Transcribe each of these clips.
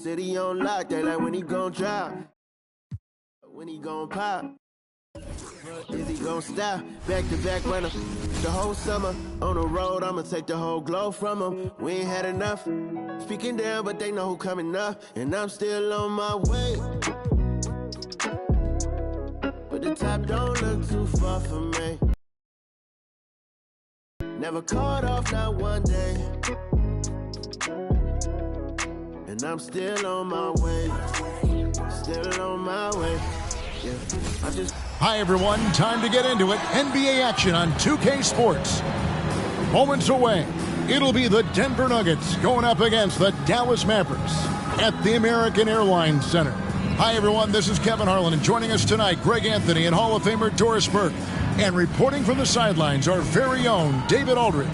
City on lock, they like when he gon' drop, when he gon' pop. Is he gon' stop? Back-to-back runner. The whole summer on the road, I'ma take the whole globe from him. We ain't had enough. Speaking down, but they know who coming up, and I'm still on my way. But the top don't look too far for me. Never caught off, not one day. And I'm still on my way. Still on my way. Yeah, I just... Hi, everyone. Time to get into it. NBA action on 2K Sports. Moments away, it'll be the Denver Nuggets going up against the Dallas Mavericks at the American Airlines Center. Hi, everyone. This is Kevin Harlan, and joining us tonight, Greg Anthony and Hall of Famer Doris Burke. And reporting from the sidelines, our very own David Aldridge.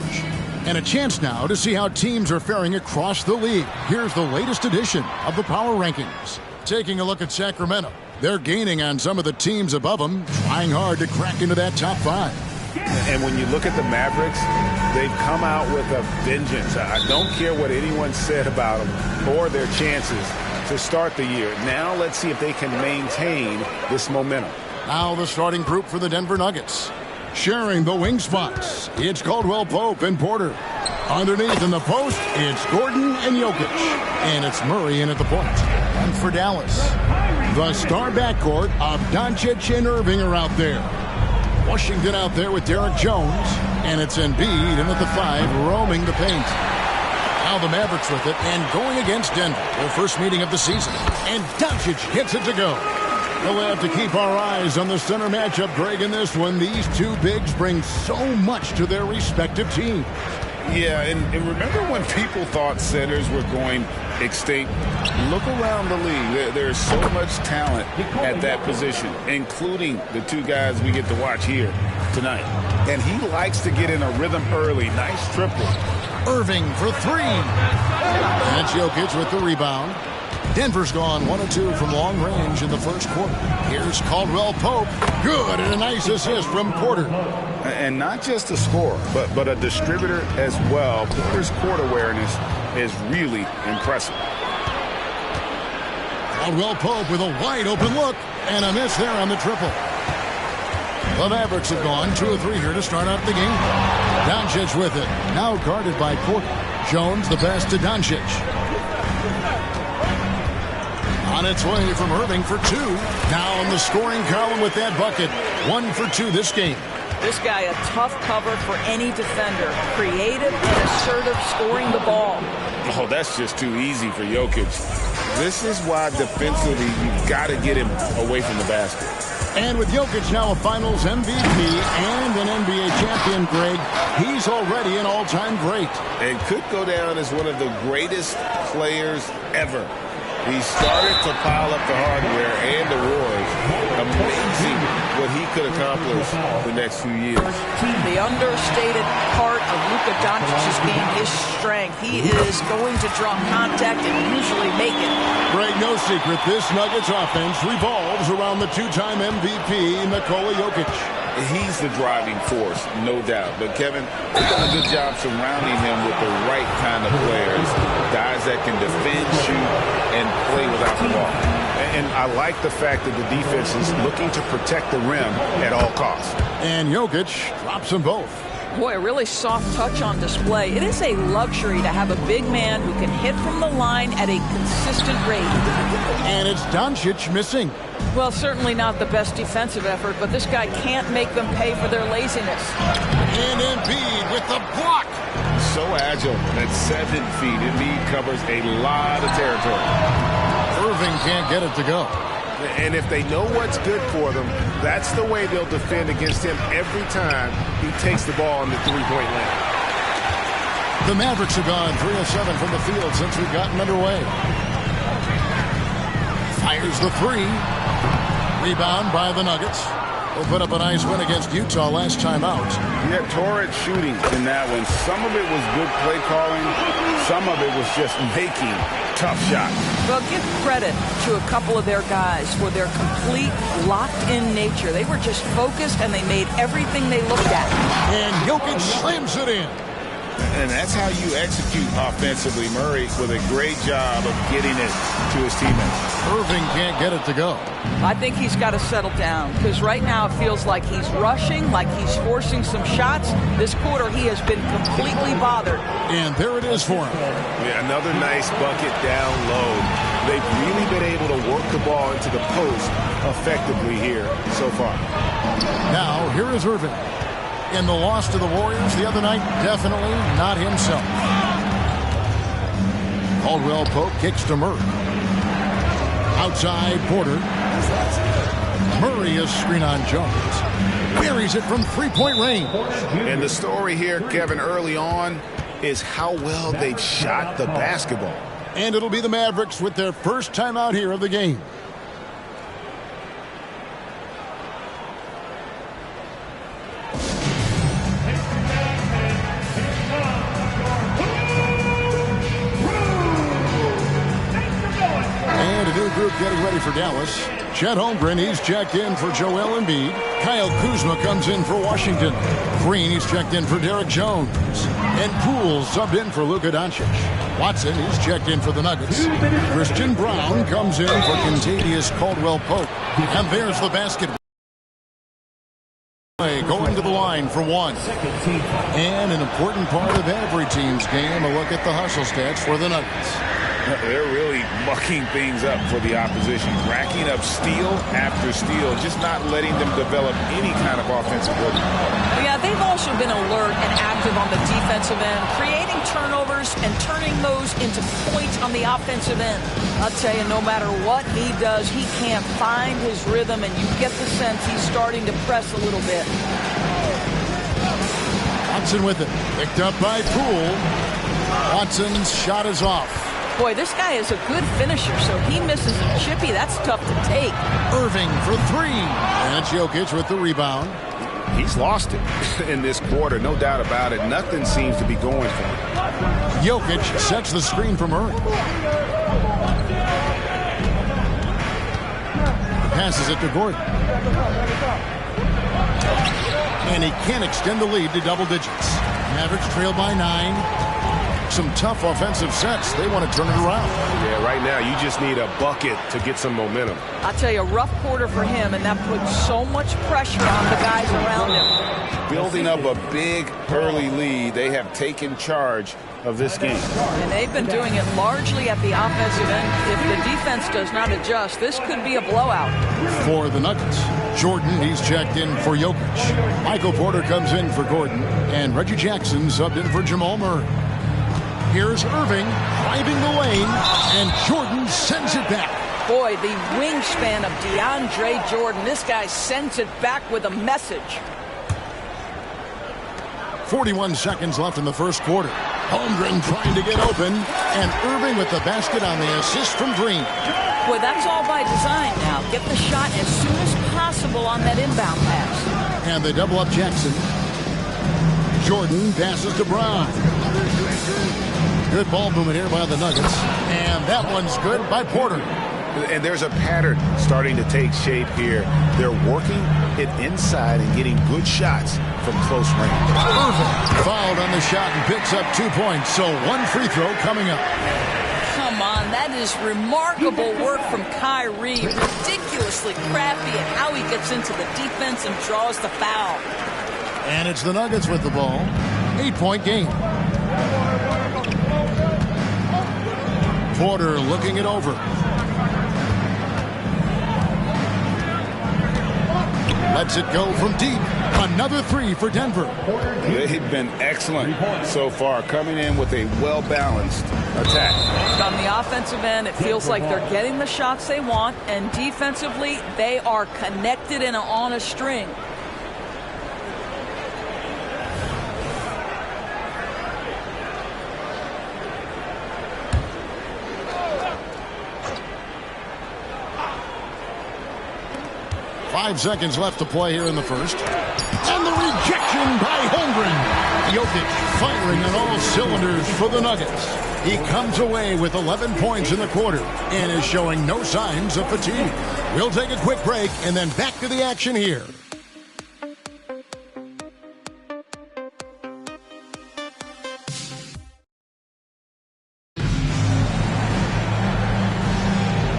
And a chance now to see how teams are faring across the league. Here's the latest edition of the Power Rankings. Taking a look at Sacramento. They're gaining on some of the teams above them, trying hard to crack into that top five. And when you look at the Mavericks, they've come out with a vengeance. I don't care what anyone said about them or their chances to start the year. Now let's see if they can maintain this momentum. Now the starting group for the Denver Nuggets. Sharing the wing spots, it's Caldwell Pope and Porter. Underneath in the post, it's Gordon and Jokic. And it's Murray in at the point. And for Dallas, the star backcourt of Doncic and Irving are out there. Washington out there with Derek Jones. And it's Embiid in at the 5, roaming the paint. Now the Mavericks with it and going against Denver. Their first meeting of the season. And Doncic gets it to go. We'll have to keep our eyes on the center matchup, Greg, in this one. These two bigs bring so much to their respective teams. Yeah, and remember when people thought centers were going extinct? Look around the league. There's so much talent at that position, including the two guys we get to watch here tonight. And he likes to get in a rhythm early. Nice triple. Irving for 3. That's Jokic with the rebound. Denver's gone 1 of 2 from long range in the first quarter. Here's Caldwell Pope. Good, and a nice assist from Porter. And not just a scorer, but a distributor as well. Porter's court awareness is really impressive. Caldwell Pope with a wide open look, and a miss there on the triple. The Mavericks have gone 2 of 3 here to start out the game. Doncic with it, now guarded by Porter. Jones the pass to Doncic. On its way from Irving for 2. Now in the scoring column with that bucket. 1 for 2 this game. This guy a tough cover for any defender. Creative and assertive scoring the ball. Oh, that's just too easy for Jokic. This is why defensively you've got to get him away from the basket. And with Jokic now a Finals MVP and an NBA champion, Greg, he's already an all-time great. And could go down as one of the greatest players ever. He started to pile up the hardware and the wars. Amazing what he could accomplish the next few years. The understated part of Luka Doncic's game is strength. He is going to draw contact and usually make it. Greg, no secret, this Nuggets offense revolves around the 2-time MVP, Nikola Jokic. He's the driving force, no doubt. But, Kevin, they've done a good job surrounding him with the right kind of players, guys that can defend, shoot, and play without the ball. And I like the fact that the defense is looking to protect the rim at all costs. And Jokic drops them both. Boy, a really soft touch on display. It is a luxury to have a big man who can hit from the line at a consistent rate. And it's Doncic missing. Well, certainly not the best defensive effort, but this guy can't make them pay for their laziness. And Embiid with the block. So agile at 7 feet. Embiid covers a lot of territory. Irving can't get it to go. And if they know what's good for them, that's the way they'll defend against him every time he takes the ball in the three-point line. The Mavericks have gone 3 of 7 from the field since we've gotten underway. Fires the 3. Rebound by the Nuggets. They'll put up a nice win against Utah last time out. Yeah, torrid shooting in that one. Some of it was good play calling. Some of it was just making tough shots. Well, give credit to a couple of their guys for their complete locked-in nature. They were just focused, and they made everything they looked at. And Jokic slams it in. And that's how you execute offensively. Murray with a great job of getting it to his teammates. Irving can't get it to go. I think he's got to settle down because right now it feels like he's rushing, like he's forcing some shots. This quarter he has been completely bothered. And there it is for him. Yeah, another nice bucket down low. They've really been able to work the ball into the post effectively here so far. Now, here is Irving. In the loss to the Warriors the other night, definitely not himself. Caldwell Pope kicks to Murray. Outside Porter. Murray is screen on Jones. Buries it from three-point range. And the story here, Kevin, early on is how well they've shot the basketball. And it'll be the Mavericks with their first timeout here of the game. Group getting ready for Dallas. Chet Holmgren, he's checked in for Joel Embiid. Kyle Kuzma comes in for Washington. Green, he's checked in for Derek Jones. And Poole subbed in for Luka Doncic. Watson, he's checked in for the Nuggets. Christian Brown comes in for Kentavious Caldwell-Pope. And there's the basket. Going to the line for one. And an important part of every team's game, a look at the hustle stats for the Nuggets. They're really mucking things up for the opposition, racking up steal after steal, just not letting them develop any kind of offensive rhythm. Yeah, they've also been alert and active on the defensive end, creating turnovers and turning those into points on the offensive end. I'll tell you, no matter what he does, he can't find his rhythm, and you get the sense he's starting to press a little bit. Watson with it. Picked up by Poole. Watson's shot is off. Boy, this guy is a good finisher, so he misses a chippy. That's tough to take. Irving for three. And it's Jokic with the rebound. He's lost it in this quarter, no doubt about it. Nothing seems to be going for him. Jokic sets the screen for Murray. Passes it to Gordon. And he can't extend the lead to double digits. Mavericks trail by 9. Some tough offensive sets. They want to turn it around. Yeah, right now you just need a bucket to get some momentum. I'll tell you, a rough quarter for him, and that puts so much pressure on the guys around him. Building up a big early lead, they have taken charge of this game. And they've been doing it largely at the offensive end. If the defense does not adjust, this could be a blowout. For the Nuggets, Jordan, he's checked in for Jokic. Michael Porter comes in for Gordon. And Reggie Jackson subbed in for Jamal Murray. Here's Irving driving the lane, and Jordan sends it back. Boy, the wingspan of DeAndre Jordan. This guy sends it back with a message. 41 seconds left in the first quarter. Holmgren trying to get open, and Irving with the basket on the assist from Green. Boy, that's all by design now. Get the shot as soon as possible on that inbound pass. And they double up Jackson. Jordan passes to Brown. Good ball movement here by the Nuggets. And that one's good by Porter. And there's a pattern starting to take shape here. They're working it inside and getting good shots from close range. Irving fouled on the shot and picks up 2 points. So one free throw coming up. Come on, that is remarkable work from Kyrie. Ridiculously crafty at how he gets into the defense and draws the foul. And it's the Nuggets with the ball. 8-point game. Porter looking it over. Lets it go from deep. Another three for Denver. They've been excellent so far, coming in with a well-balanced attack. On the offensive end, it feels like they're getting the shots they want, and defensively, they are connected and on a string. Five seconds left to play here in the first. And the rejection by Holmgren. Jokic firing on all cylinders for the Nuggets. He comes away with 11 points in the quarter and is showing no signs of fatigue. We'll take a quick break and then back to the action here.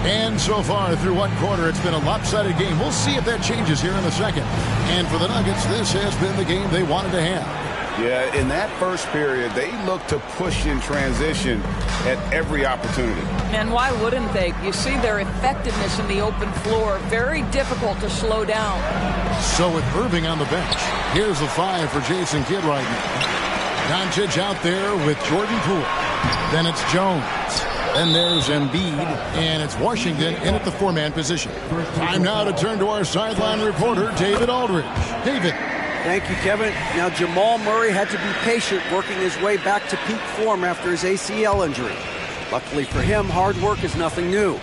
And so far through one quarter, it's been a lopsided game. We'll see if that changes here in the second. And for the Nuggets, this has been the game they wanted to have. Yeah, in that first period, they looked to push in transition at every opportunity. And why wouldn't they? You see their effectiveness in the open floor. Very difficult to slow down. So with Irving on the bench, here's the 5 for Jason Kidd right now. Doncic out there with Jordan Poole. Then it's Jones. Then there's Embiid, and it's Washington in at the 4-man position. Time now to turn to our sideline reporter, David Aldridge. David. Thank you, Kevin. Now, Jamal Murray had to be patient working his way back to peak form after his ACL injury. Luckily for him, hard work is nothing new.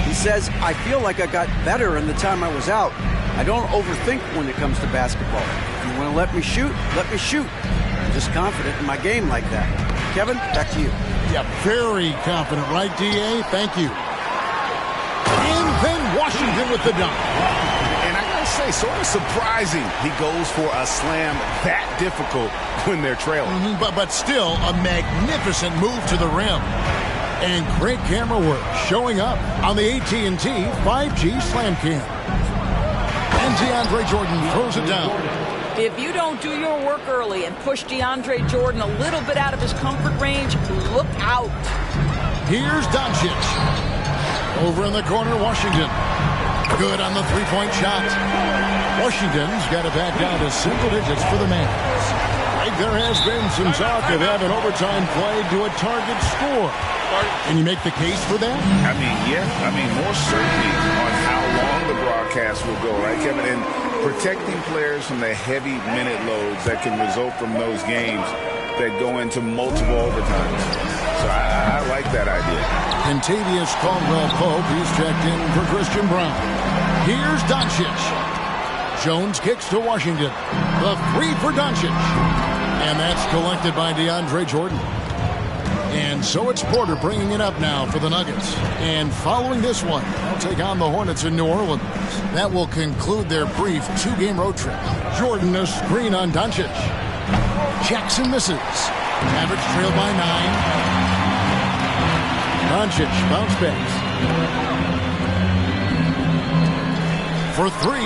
He says, I feel like I got better in the time I was out. I don't overthink when it comes to basketball. If you want to let me shoot, let me shoot. I'm just confident in my game like that. Kevin, back to you. Yeah, very confident, right, D.A.? Thank you. And then Washington with the dunk. And I gotta say, sort of surprising he goes for a slam that difficult when they're trailing. But still, a magnificent move to the rim. And great camera work showing up on the AT&T 5G Slam Cam. And DeAndre Jordan throws it down. If you don't do your work early and push DeAndre Jordan a little bit out of his comfort range, look out. Here's Doncic. Over in the corner, Washington. Good on the three-point shot. Washington's got it back down to single digits for the Mavs. Right, there has been some talk of having overtime played to a target score. Can you make the case for that? I mean, yeah. I mean, more certainty on how long the broadcast will go, right, Kevin? And protecting players from the heavy minute loads that can result from those games that go into multiple overtimes. So I like that idea. Kentavious Caldwell-Pope, he's checked in for Christian Brown. Here's Doncic. Jones kicks to Washington. The 3 for Doncic. And that's collected by DeAndre Jordan. And so it's Porter bringing it up now for the Nuggets. And following this one, they'll take on the Hornets in New Orleans. That will conclude their brief 2-game road trip. Jordan a screen on Doncic. Jackson misses. Mavericks trail by 9. Doncic bounce backs. For 3.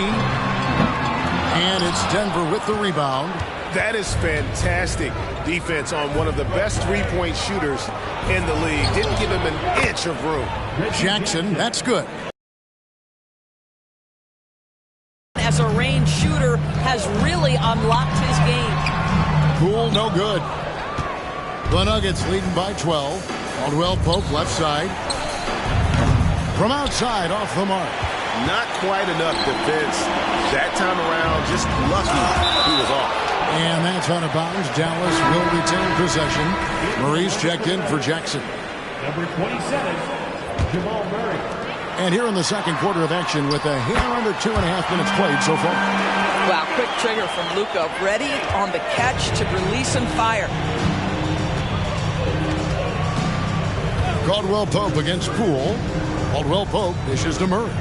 And it's Denver with the rebound. That is fantastic defense on one of the best three-point shooters in the league. Didn't give him an inch of room. Jackson, that's good. As a range shooter, has really unlocked his game. Poole, no good. The Nuggets leading by 12. Caldwell-Pope left side. From outside, off the mark. Not quite enough defense that time around. Just lucky he was off. And that's out of bounds. Dallas will retain possession. Murray's checked in for Jackson. Number 27, Jamal Murray. And here in the second quarter of action with a hair under 2.5 minutes played so far. Wow, quick trigger from Luka. Ready on the catch to release and fire. Caldwell-Pope against Poole. Caldwell-Pope dishes to Murray.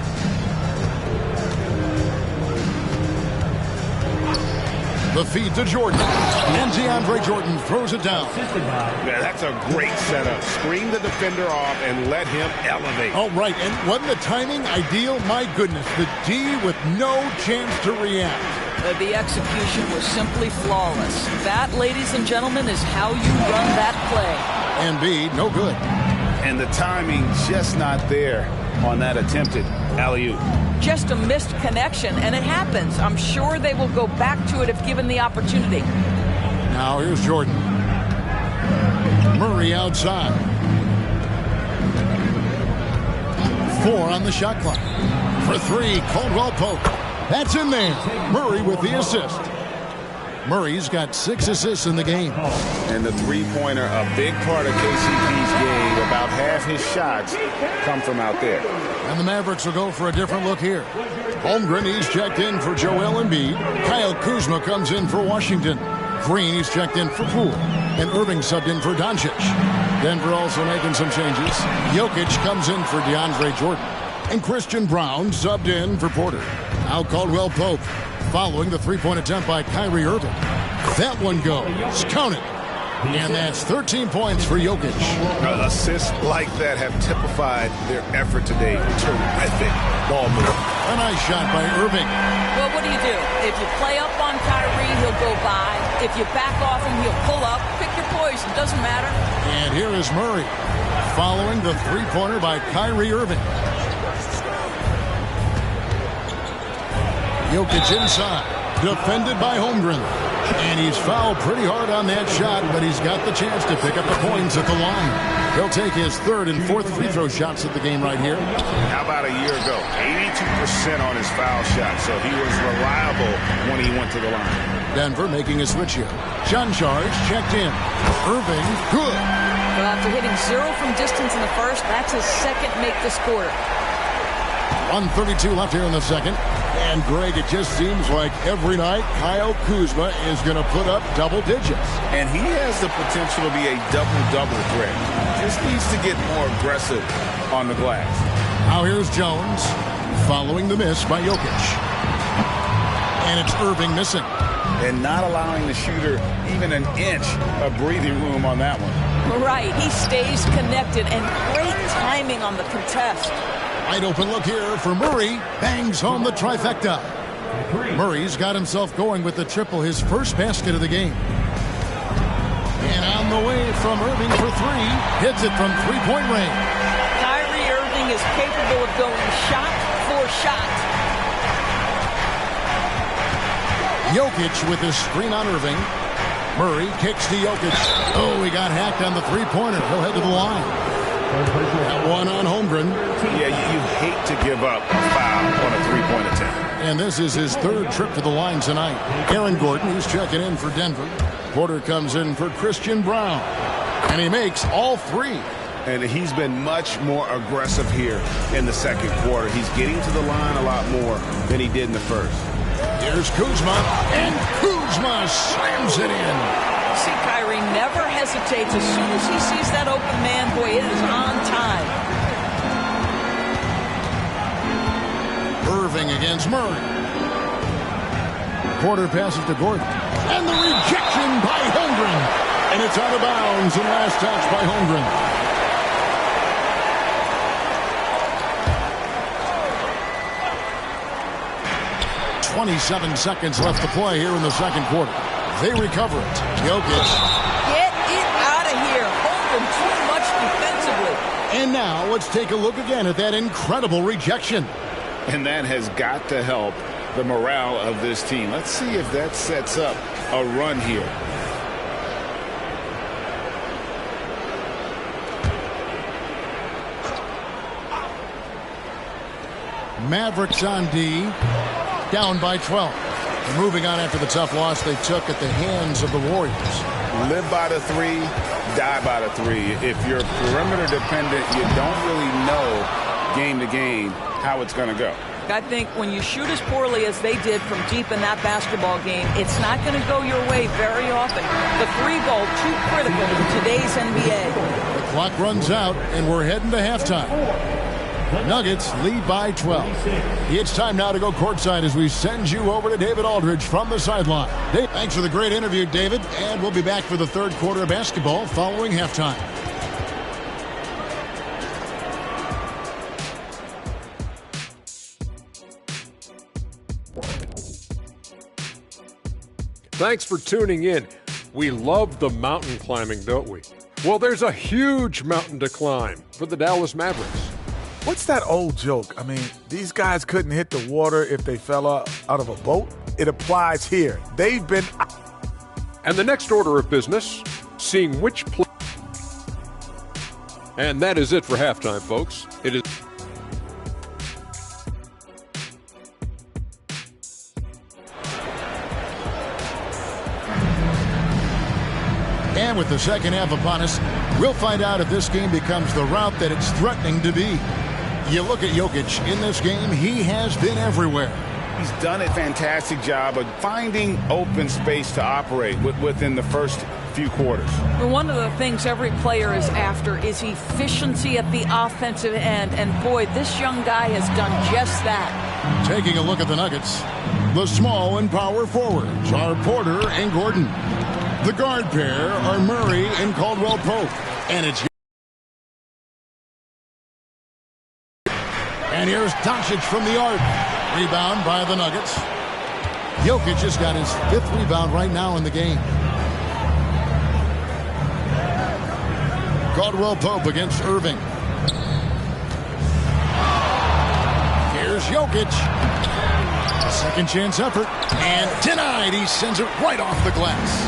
The feed to Jordan. And DeAndre Jordan throws it down. Yeah, that's a great setup. Screen the defender off and let him elevate. Oh, right. And wasn't the timing ideal? My goodness. The D with no chance to react. The execution was simply flawless. That, ladies and gentlemen, is how you run that play. Embiid, no good. And the timing just not there on that attempted alley-oop. Just a missed connection, and it happens. I'm sure they will go back to it if given the opportunity. Now here's Jordan. Murray outside. 4 on the shot clock. For 3, Caldwell-Pope. That's in there. Murray with the assist. Murray's got 6 assists in the game. And the three-pointer, a big part of KCP's game. About half his shots come from out there. And the Mavericks will go for a different look here. Holmgren, he's checked in for Joel Embiid. Kyle Kuzma comes in for Washington. Green, he's checked in for Poole. And Irving subbed in for Doncic. Denver also making some changes. Jokic comes in for DeAndre Jordan. And Christian Brown subbed in for Porter. Now Caldwell-Pope following the three-point attempt by Kyrie Irving. That one goes. Count it. And that's 13 points for Jokic. Assists like that have typified their effort today. Terrific ball move. A nice shot by Irving. Well, what do? If you play up on Kyrie, he'll go by. If you back off him, he'll pull up. Pick your poison. Doesn't matter. And here is Murray following the three-pointer by Kyrie Irving. Jokic inside, defended by Holmgren. And he's fouled pretty hard on that shot, but he's got the chance to pick up the points at the line. He'll take his third and fourth free throw shots at the game right here. How about a year ago? 82% on his foul shot, so he was reliable when he went to the line. Denver making a switch here. Shot charge checked in. Irving, good. Well, after hitting 0 from distance in the first, that's his second make this quarter. 1:32 left here in the second. And, Greg, it just seems like every night Kyle Kuzma is going to put up double digits. And he has the potential to be a double-double threat. Just needs to get more aggressive on the glass. Now here's Jones following the miss by Jokic. And it's Irving missing. And not allowing the shooter even an inch of breathing room on that one. Right. He stays connected, and great timing on the contest. Wide open look here for Murray. Bangs home the trifecta. Murray's got himself going with the triple, his first basket of the game. And on the way from Irving for three. Hits it from three-point range. Kyrie Irving is capable of going shot for shot. Jokic with his screen on Irving. Murray kicks to Jokic. Oh, he got hacked on the three-pointer. He'll head to the line. That one on Holmgren. Yeah, you hate to give up a foul on a three-point attempt. And this is his third trip to the line tonight. Aaron Gordon, who's checking in for Denver. Porter comes in for Christian Brown. And he makes all three. And he's been much more aggressive here in the second quarter. He's getting to the line a lot more than he did in the first. Here's Kuzma. And Kuzma slams it in. See, Kyrie never hesitates. As soon as he sees that open man, boy, it is on time. Irving against Murray. Porter passes to Gordon. And the rejection by Holmgren. And it's out of bounds and last touch by Holmgren. .27 seconds left to play here in the second quarter. They recover it. Jokic. Get it out of here. Holmgren too much defensively. And now let's take a look again at that incredible rejection. And that has got to help the morale of this team. Let's see if that sets up a run here. Mavericks on D. Down by 12. Moving on after the tough loss they took at the hands of the Warriors. Live by the three, die by the three. If you're perimeter dependent, you don't really know game to game how it's going to go. I think when you shoot as poorly as they did from deep in that basketball game, it's not going to go your way very often. The three ball, too critical in today's NBA. The clock runs out, and we're heading to halftime. Nuggets lead by 12. It's time now to go courtside as we send you over to David Aldridge from the sideline. Dave, thanks for the great interview, David. And we'll be back for the third quarter of basketball following halftime. Thanks for tuning in. We love the mountain climbing, don't we? Well, there's a huge mountain to climb for the Dallas Mavericks. What's that old joke? I mean, these guys couldn't hit the water if they fell out of a boat. It applies here. They've been... And the next order of business, seeing which play... And that is it for halftime, folks. It is... And with the second half upon us, we'll find out if this game becomes the route that it's threatening to be. You look at Jokic in this game, he has been everywhere. He's done a fantastic job of finding open space to operate within the first few quarters. One of the things every player is after is efficiency at the offensive end. And boy, this young guy has done just that. Taking a look at the Nuggets, the small and power forwards are Porter and Gordon. The guard pair are Murray and Caldwell Pope. And it's... And here's Doncic from the arc. Rebound by the Nuggets. Jokic just got his 5th rebound right now in the game. Caldwell Pope against Irving. Here's Jokic. Second chance effort. And denied. He sends it right off the glass.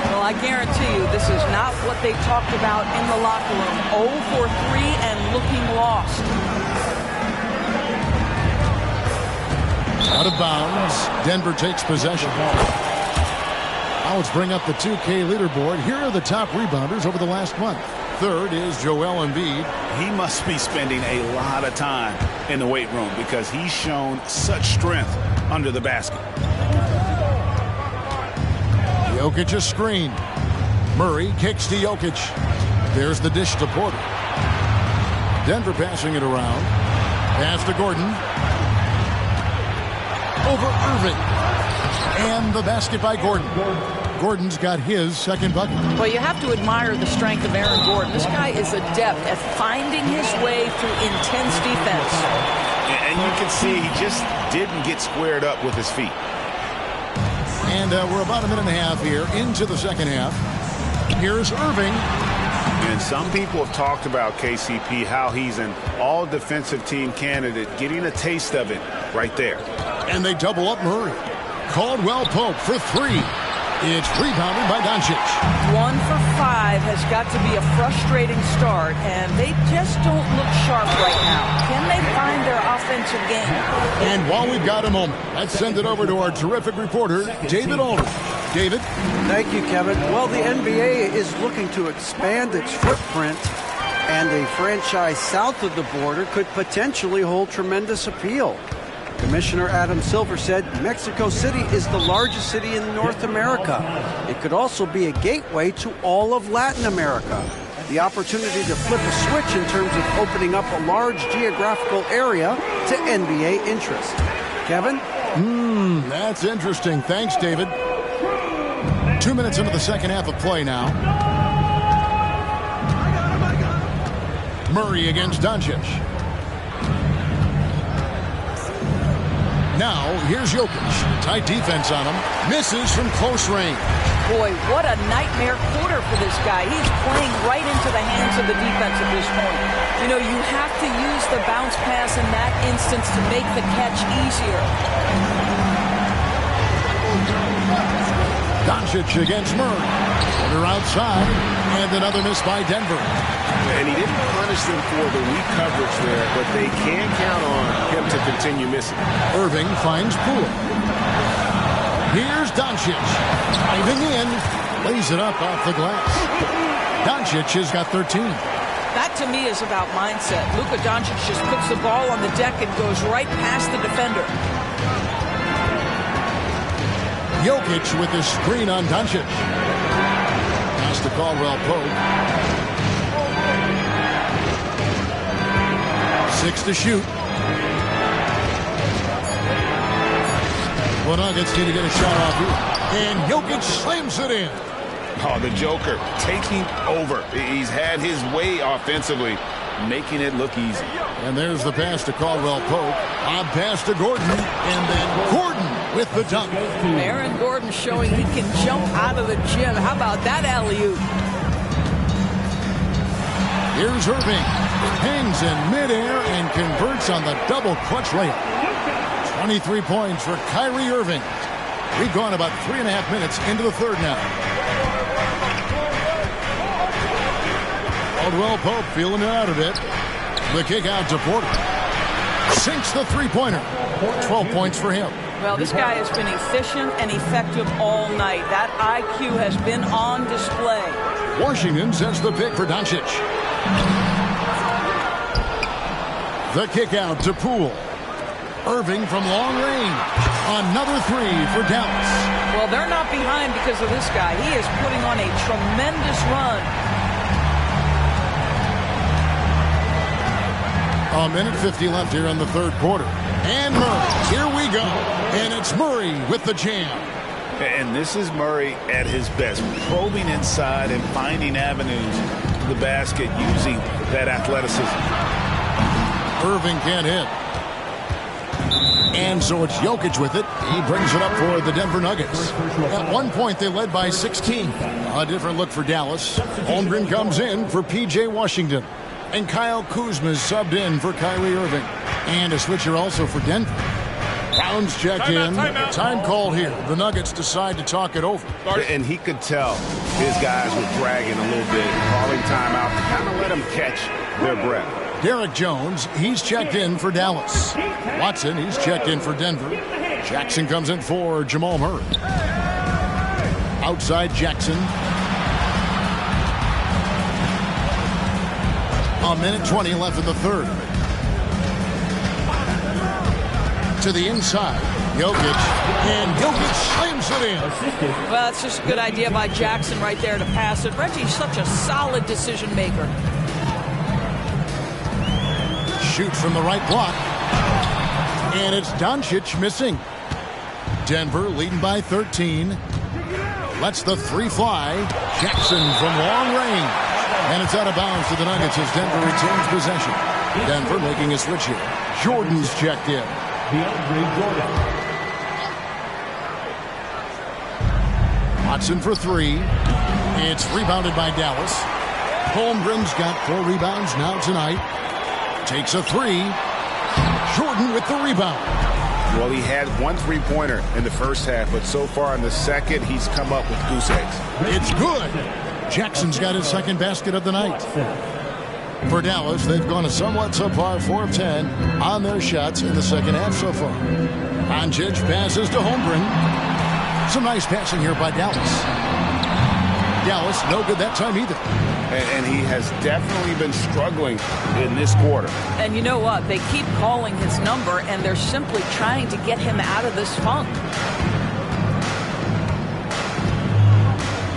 Well, I guarantee you this is not what they talked about in the locker room. 0 for 3 and looking lost. Out of bounds. Denver takes possession. Now let's bring up the 2K leaderboard. Here are the top rebounders over the last month. Third is Joel Embiid. He must be spending a lot of time in the weight room because he's shown such strength under the basket. Jokic a screen. Murray kicks to Jokic. There's the dish to Porter. Denver passing it around. Pass to Gordon. Over Irving. And the basket by Gordon. Gordon's got his second bucket. Well, you have to admire the strength of Aaron Gordon. This guy is adept at finding his way through intense defense. And you can see he just didn't get squared up with his feet. And we're about a minute and a half here into the second half. Here's Irving. And some people have talked about KCP, how he's an all-defensive team candidate, getting a taste of it right there. And they double up Murray. Caldwell Pope for 3. It's rebounded by Doncic. 1 for 5 has got to be a frustrating start, and they just don't look sharp right now. Can they find their offensive game? And while we've got a moment, let's send it over to our terrific reporter, David Aldridge. David? Thank you, Kevin. Well, the NBA is looking to expand its footprint, and a franchise south of the border could potentially hold tremendous appeal. Commissioner Adam Silver said Mexico City is the largest city in North America. It could also be a gateway to all of Latin America. The opportunity to flip a switch in terms of opening up a large geographical area to NBA interest. Kevin? That's interesting. Thanks, David. 2 minutes into the second half of play now. Murray against Doncic. Now, here's Jokic. Tight defense on him. Misses from close range. Boy, what a nightmare quarter for this guy. He's playing right into the hands of the defense at this point. You know, you have to use the bounce pass in that instance to make the catch easier. Doncic against Murray. Porter outside. And another miss by Denver. And he didn't punish them for the weak coverage there, but they can count on him to continue missing. Irving finds Poole. Here's Doncic. Diving in. Lays it up off the glass. Doncic has got 13. That, to me, is about mindset. Luka Doncic just puts the ball on the deck and goes right past the defender. Jokic with his screen on Doncic. Pass to Caldwell Pope. 6 to shoot. The Nuggets need to get a shot off here. And Jokic slams it in. Oh, the Joker taking over. He's had his way offensively, making it look easy. And there's the pass to Caldwell Pope. On pass to Gordon. And then Gordon with the dunk. Aaron Gordon showing he can jump out of the gym. How about that alley-oop? Here's Irving. Hangs in midair and converts on the double clutch layup. 23 points for Kyrie Irving. We've gone about 3.5 minutes into the third now. Caldwell Pope feeling it out a bit. The kick out to Porter. Sinks the three-pointer. 12 points for him. Well, this guy has been efficient and effective all night. That IQ has been on display. Washington sends the pick for Doncic. The kick out to Poole. Irving from long range. Another 3 for Dallas. Well, they're not behind because of this guy. He is putting on a tremendous run. A minute 50 left here in the third quarter. And Murray, here we go. And it's Murray with the jam. And this is Murray at his best, probing inside and finding avenues to the basket using that athleticism. Irving can't hit. And so it's Jokic with it. He brings it up for the Denver Nuggets. At one point, they led by 16. A different look for Dallas. Holmgren comes in for P.J. Washington. And Kyle Kuzma is subbed in for Kyrie Irving. And a switcher also for Denver. Brown's checked in. Time called here. The Nuggets decide to talk it over. And he could tell his guys were dragging a little bit, calling timeout to kind of let them catch their breath. Derek Jones, he's checked in for Dallas. Watson, he's checked in for Denver. Jackson comes in for Jamal Murray. Outside Jackson. A minute 20 left in the third. To the inside, Jokic, and Jokic slams it in. Well, it's just a good idea by Jackson right there to pass it. Reggie's such a solid decision maker. Shoots from the right block. And it's Doncic missing. Denver leading by 13. Lets the three fly. Jackson from long range. And it's out of bounds to the Nuggets as Denver retains possession. Denver making a switch here. Jordan's checked in. Jordan. Watson for three. It's rebounded by Dallas. Holmgren's got 4 rebounds now tonight. Takes a three. Jordan with the rebound. Well, he had 1 3-pointer in the first half, but so far in the second, he's come up with goose eggs. It's good. Jackson's got his second basket of the night. For Dallas, they've gone a somewhat subpar 4 of 10 on their shots in the second half so far. Doncic passes to Holmgren. Some nice passing here by Dallas. Dallas, no good that time either. And he has definitely been struggling in this quarter. And you know what? They keep calling his number, and they're simply trying to get him out of this funk.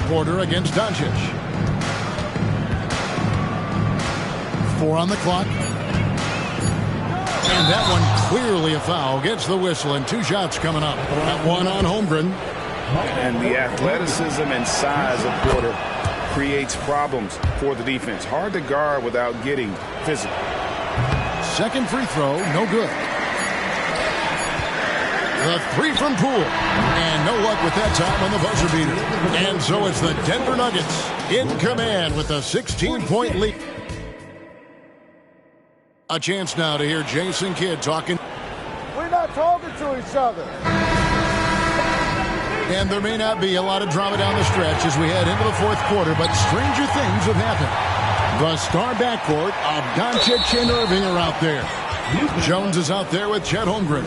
Porter against Doncic. 4 on the clock. And that one clearly a foul. Gets the whistle, and 2 shots coming up. That one on Holmgren. And the athleticism and size of Porter creates problems for the defense. Hard to guard without getting physical. Second free throw, no good. The 3 from Poole. And no luck with that time on the buzzer beater. And so it's the Denver Nuggets in command with a 16-point lead. A chance now to hear Jason Kidd talking. We're not talking to each other. And there may not be a lot of drama down the stretch as we head into the fourth quarter, but stranger things have happened. The star backcourt of Doncic and Irving are out there. Jones is out there with Chet Holmgren.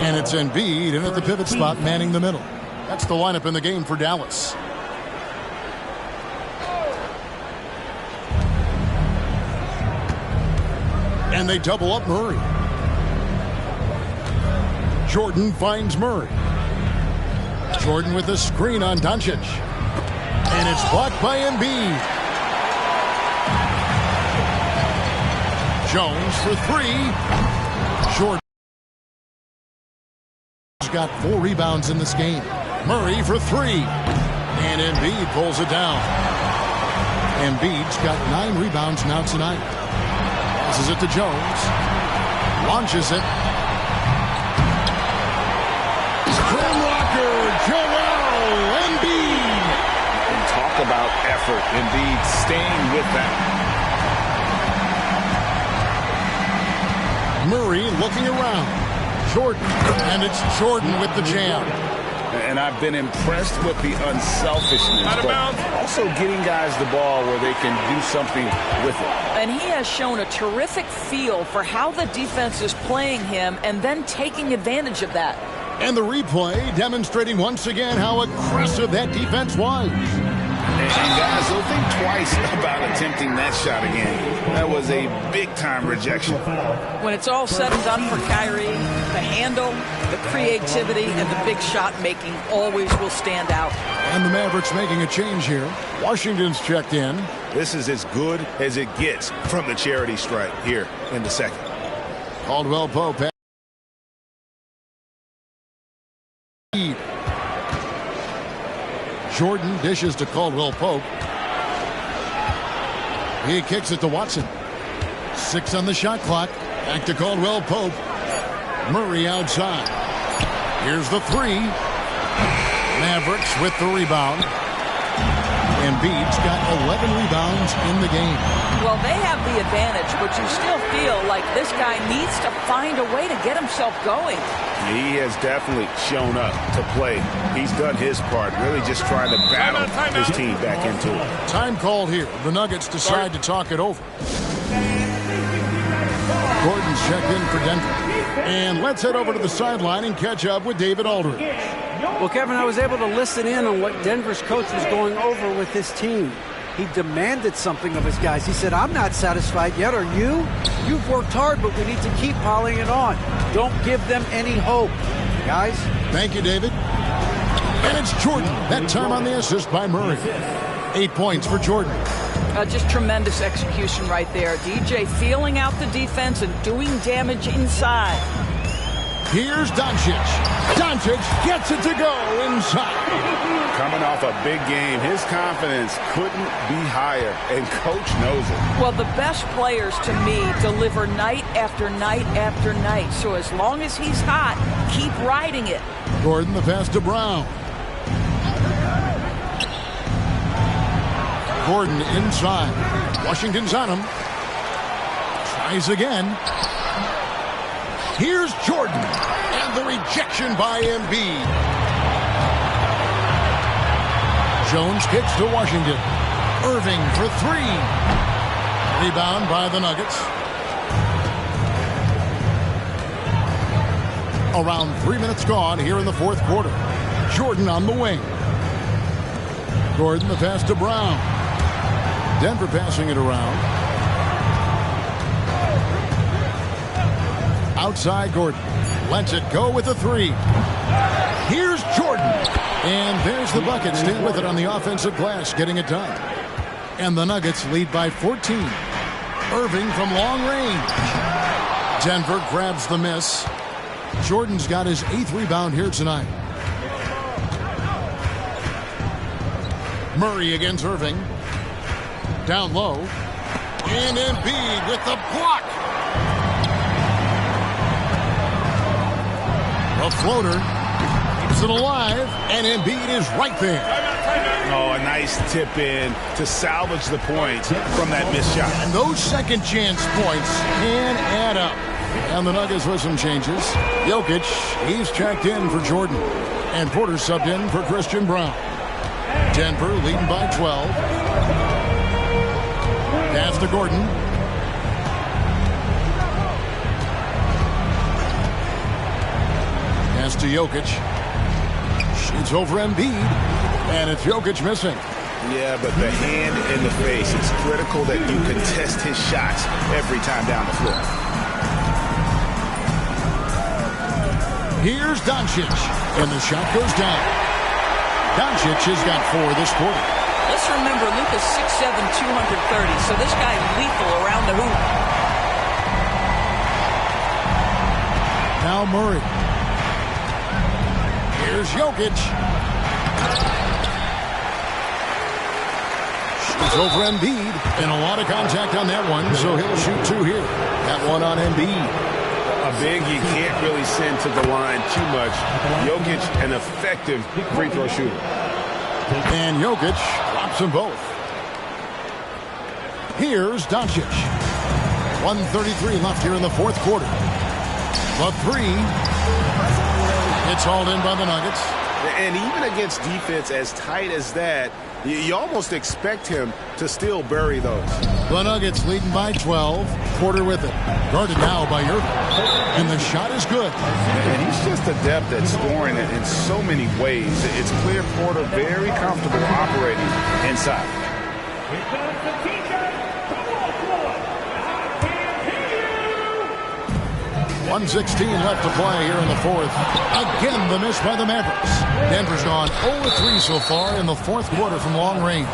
And it's Embiid in at the pivot spot manning the middle. That's the lineup in the game for Dallas. And they double up Murray. Jordan finds Murray. Jordan with a screen on Doncic. And it's blocked by Embiid. Jones for 3. Jordan's got 4 rebounds in this game. Murray for 3. And Embiid pulls it down. Embiid's got 9 rebounds now tonight. Passes it to Jones. Launches it. Screenwalker, Joel Embiid. And talk about effort. Embiid staying with that. Murray looking around. Jordan. And it's Jordan with the jam. And I've been impressed with the unselfishness, but also getting guys the ball where they can do something with it. And he has shown a terrific feel for how the defense is playing him and then taking advantage of that. And the replay demonstrating once again how aggressive that defense was. And guys, they'll think twice about attempting that shot again. That was a big-time rejection. When it's all said and done for Kyrie, the handle, the creativity, and the big shot making always will stand out. And the Mavericks making a change here. Washington's checked in. This is as good as it gets from the charity stripe here in the second. Caldwell Pope. Jordan dishes to Caldwell Pope. He kicks it to Watson. 6 on the shot clock. Back to Caldwell Pope. Murray outside. Here's the 3. Mavericks with the rebound. Embiid's got 11 rebounds in the game. Well, they have the advantage, but you still feel like this guy needs to find a way to get himself going. He has definitely shown up to play. He's done his part, really just trying to battle his team back into it. Time called here. The Nuggets decide to talk it over. Gordon's checked in for Denver. And let's head over to the sideline and catch up with David Aldridge. Well, Kevin, I was able to listen in on what Denver's coach was going over with his team. He demanded something of his guys. He said, I'm not satisfied yet, are you? You've worked hard, but we need to keep piling it on. Don't give them any hope, guys. Thank you, David. And it's Jordan, that time on the assist by Murray. 8 points for Jordan. Just tremendous execution right there. DJ feeling out the defense and doing damage inside. Here's Doncic. Doncic gets it to go inside. Coming off a big game, his confidence couldn't be higher, and coach knows it. Well, the best players, to me, deliver night after night after night. So as long as he's hot, keep riding it. Gordon, the pass to Brown. Gordon inside. Washington's on him. Tries again. Here's Jordan. And the rejection by Embiid. Jones kicks to Washington. Irving for 3. Rebound by the Nuggets. Around 3 minutes gone here in the fourth quarter. Jordan on the wing. Gordon the pass to Brown. Denver passing it around. Outside Gordon. Lets it go with a 3. Here's Jordan. And there's the bucket. Stay with it on the offensive glass, getting it done. And the Nuggets lead by 14. Irving from long range. Denver grabs the miss. Jordan's got his 8th rebound here tonight. Murray against Irving. Down low. And Embiid with the block. A floater. Keeps it alive. And Embiid is right there. Oh, a nice tip in to salvage the points from that missed shot. And those second chance points can add up. And the Nuggets with some changes. Jokic, he's checked in for Jordan. And Porter subbed in for Christian Brown. Denver leading by 12. Pass to Gordon. Pass to Jokic. Shoots over Embiid. And it's Jokic missing. Yeah, but the hand in the face. It's critical that you contest his shots every time down the floor. Here's Doncic. And the shot goes down. Doncic has got 4 this quarter. Let's remember, Luka's 6'7", 230, so this guy lethal around the hoop. Now Murray. Here's Jokic. Shoots over Embiid. And a lot of contact on that one, so he'll shoot 2 here. That one on Embiid. A big you can't really send to the line too much. Jokic, an effective free throw shooter. And Jokic drops them both. Here's Doncic. 1:33 left here in the fourth quarter. The 3. It's hauled in by the Nuggets. And even against defense as tight as that, you almost expect him to still bury those. The Nuggets leading by 12. Porter with it. Guarded now by Irving. And the shot is good. And he's just adept at scoring it in so many ways. It's clear Porter very comfortable operating inside. 1:16 left to play here in the fourth. Again, the miss by the Mavericks. Denver's gone 0-3 so far in the fourth quarter from long range.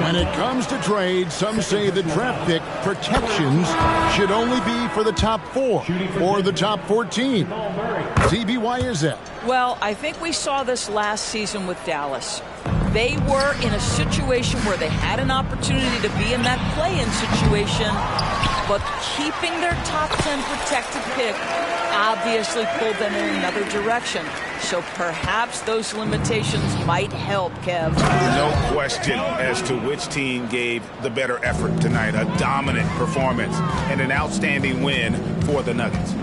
When it comes to trades, some say the draft pick protections should only be for the top 4 or the top 14. TB, why is that? Well, I think we saw this last season with Dallas. They were in a situation where they had an opportunity to be in that play-in situation, but keeping their top 10 protected pick obviously pulled them in another direction. So perhaps those limitations might help, Kev. No question as to which team gave the better effort tonight. A dominant performance and an outstanding win for the Nuggets.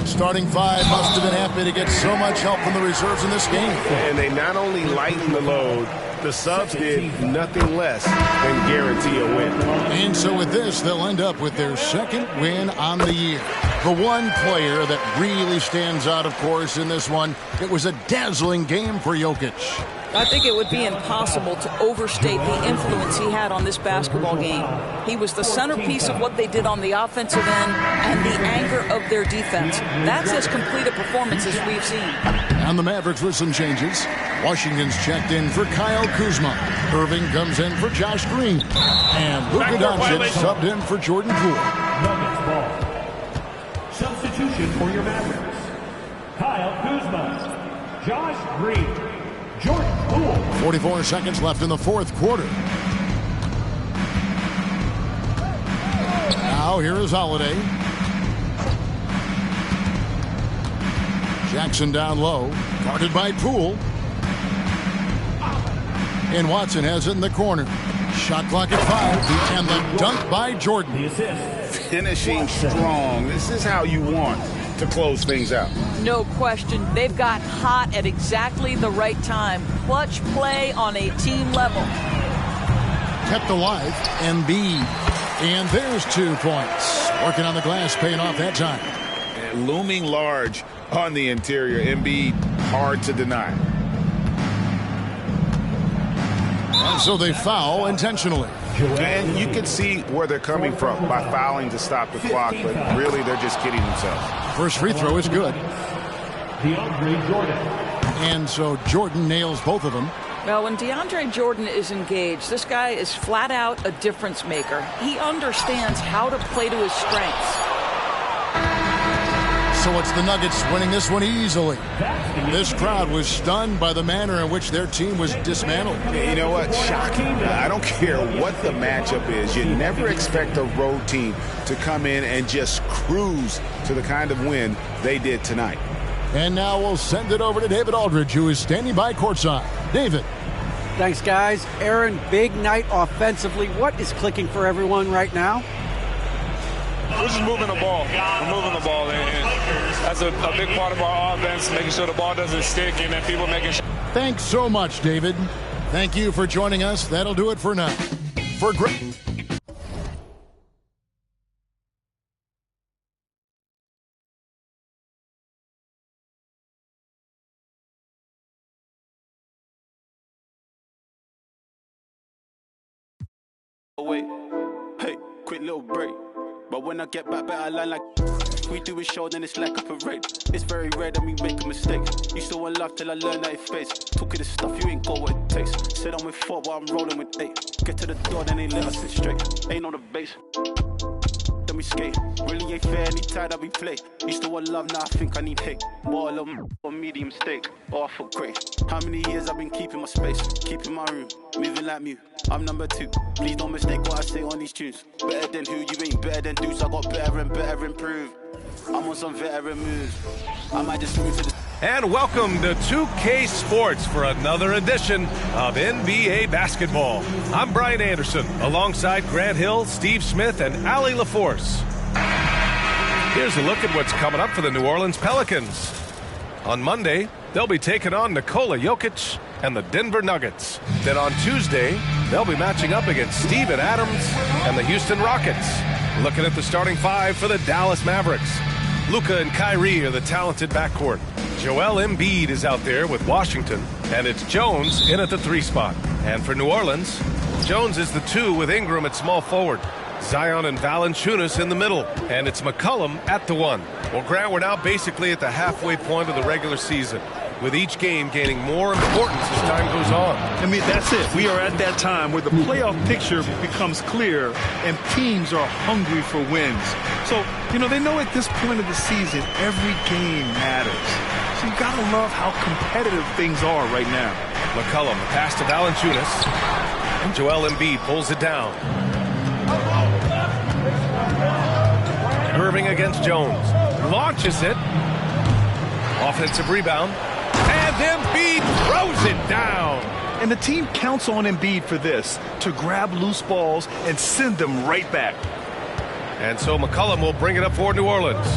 Starting five must have been happy to get so much help from the reserves in this game. And they not only lightened the load, the subs did nothing less than guarantee a win. And so with this, they'll end up with their second win on the year. The one player that really stands out, of course, in this one, it was a dazzling game for Jokic. I think it would be impossible to overstate the influence he had on this basketball game. He was the centerpiece of what they did on the offensive end and the anchor of their defense. That's as complete a performance as we've seen. And the Mavericks with some changes. Washington's checked in for Kyle Kuzma. Irving comes in for Josh Green. And Luka Doncic subbed in for Jordan Poole. Nuggets ball. Substitution for your Mavericks. Kyle Kuzma. Josh Green. Jordan Poole. 44 seconds left in the fourth quarter. Now here is Holiday. Jackson down low, guarded by Poole. And Watson has it in the corner. Shot clock at 5, and the dunk by Jordan. The assist. Finishing strong. This is how you want to close things out. No question. They've got hot at exactly the right time. Clutch play on a team level. Kept alive, Embiid. And there's 2 points. Working on the glass, paying off that time. And looming large on the interior. Embiid, hard to deny. And so they foul intentionally. And you can see where they're coming from by fouling to stop the clock, but really they're just kidding themselves. First free throw is good. DeAndre Jordan. And so Jordan nails both of them. Well, when DeAndre Jordan is engaged, this guy is flat out a difference maker. He understands how to play to his strengths. So it's the Nuggets winning this one easily. This crowd was stunned by the manner in which their team was dismantled. You know what? Shocking. I don't care what the matchup is. You never expect a road team to come in and just cruise to the kind of win they did tonight. And now we'll send it over to David Aldridge, who is standing by courtside. David. Thanks, guys. Aaron, big night offensively. What is clicking for everyone right now? We're just moving the ball. We're moving the ball, and that's a big part of our offense, making sure the ball doesn't stick and then people making sure. Thanks so much, David. Thank you for joining us. That'll do it for now. For great. Wait, hey, quick little break. But when I get back, better line like we do a show, then it's like a parade. It's very rare that we make a mistake. Used to want love till I learned that it fades. Talking this stuff, you ain't got what it takes. Said I'm with 4, but I'm rolling with 8. Get to the door, then they let us in straight. Ain't on the base. Then we skate. Really ain't fair anytime that we play. Used to want love, now I think I need hate. More love or medium steak. Oh, I feel great. How many years I've been keeping my space, keeping my room, moving like Mew. I'm number 2. Please don't mistake what I say on these tunes. Better than who, you ain't better than Deuce. I got better and better improved. I'm on some veteran moves. I might just move to the... And welcome to 2K Sports for another edition of NBA basketball. I'm Brian Anderson, alongside Grant Hill, Steve Smith, and Allie LaForce. Here's a look at what's coming up for the New Orleans Pelicans. On Monday, they'll be taking on Nikola Jokic and the Denver Nuggets. Then on Tuesday, they'll be matching up against Steven Adams and the Houston Rockets. Looking at the starting 5 for the Dallas Mavericks. Luka and Kyrie are the talented backcourt. Joel Embiid is out there with Washington, and it's Jones in at the 3 spot. And for New Orleans, Jones is the 2 with Ingram at small forward. Zion and Valanciunas in the middle, and it's McCollum at the 1. Well, Grant, we're now basically at the halfway point of the regular season, with each game gaining more importance as time goes on. I mean, that's it. We are at that time where the playoff picture becomes clear and teams are hungry for wins. So, they know at this point of the season, every game matters. So you got to love how competitive things are right now. McCollum, the pass to Valanciunas. And Joel Embiid pulls it down. Irving against Jones. Launches it. Offensive rebound. And Embiid throws it down. And the team counts on Embiid for this, to grab loose balls and send them right back. And so McCollum will bring it up for New Orleans.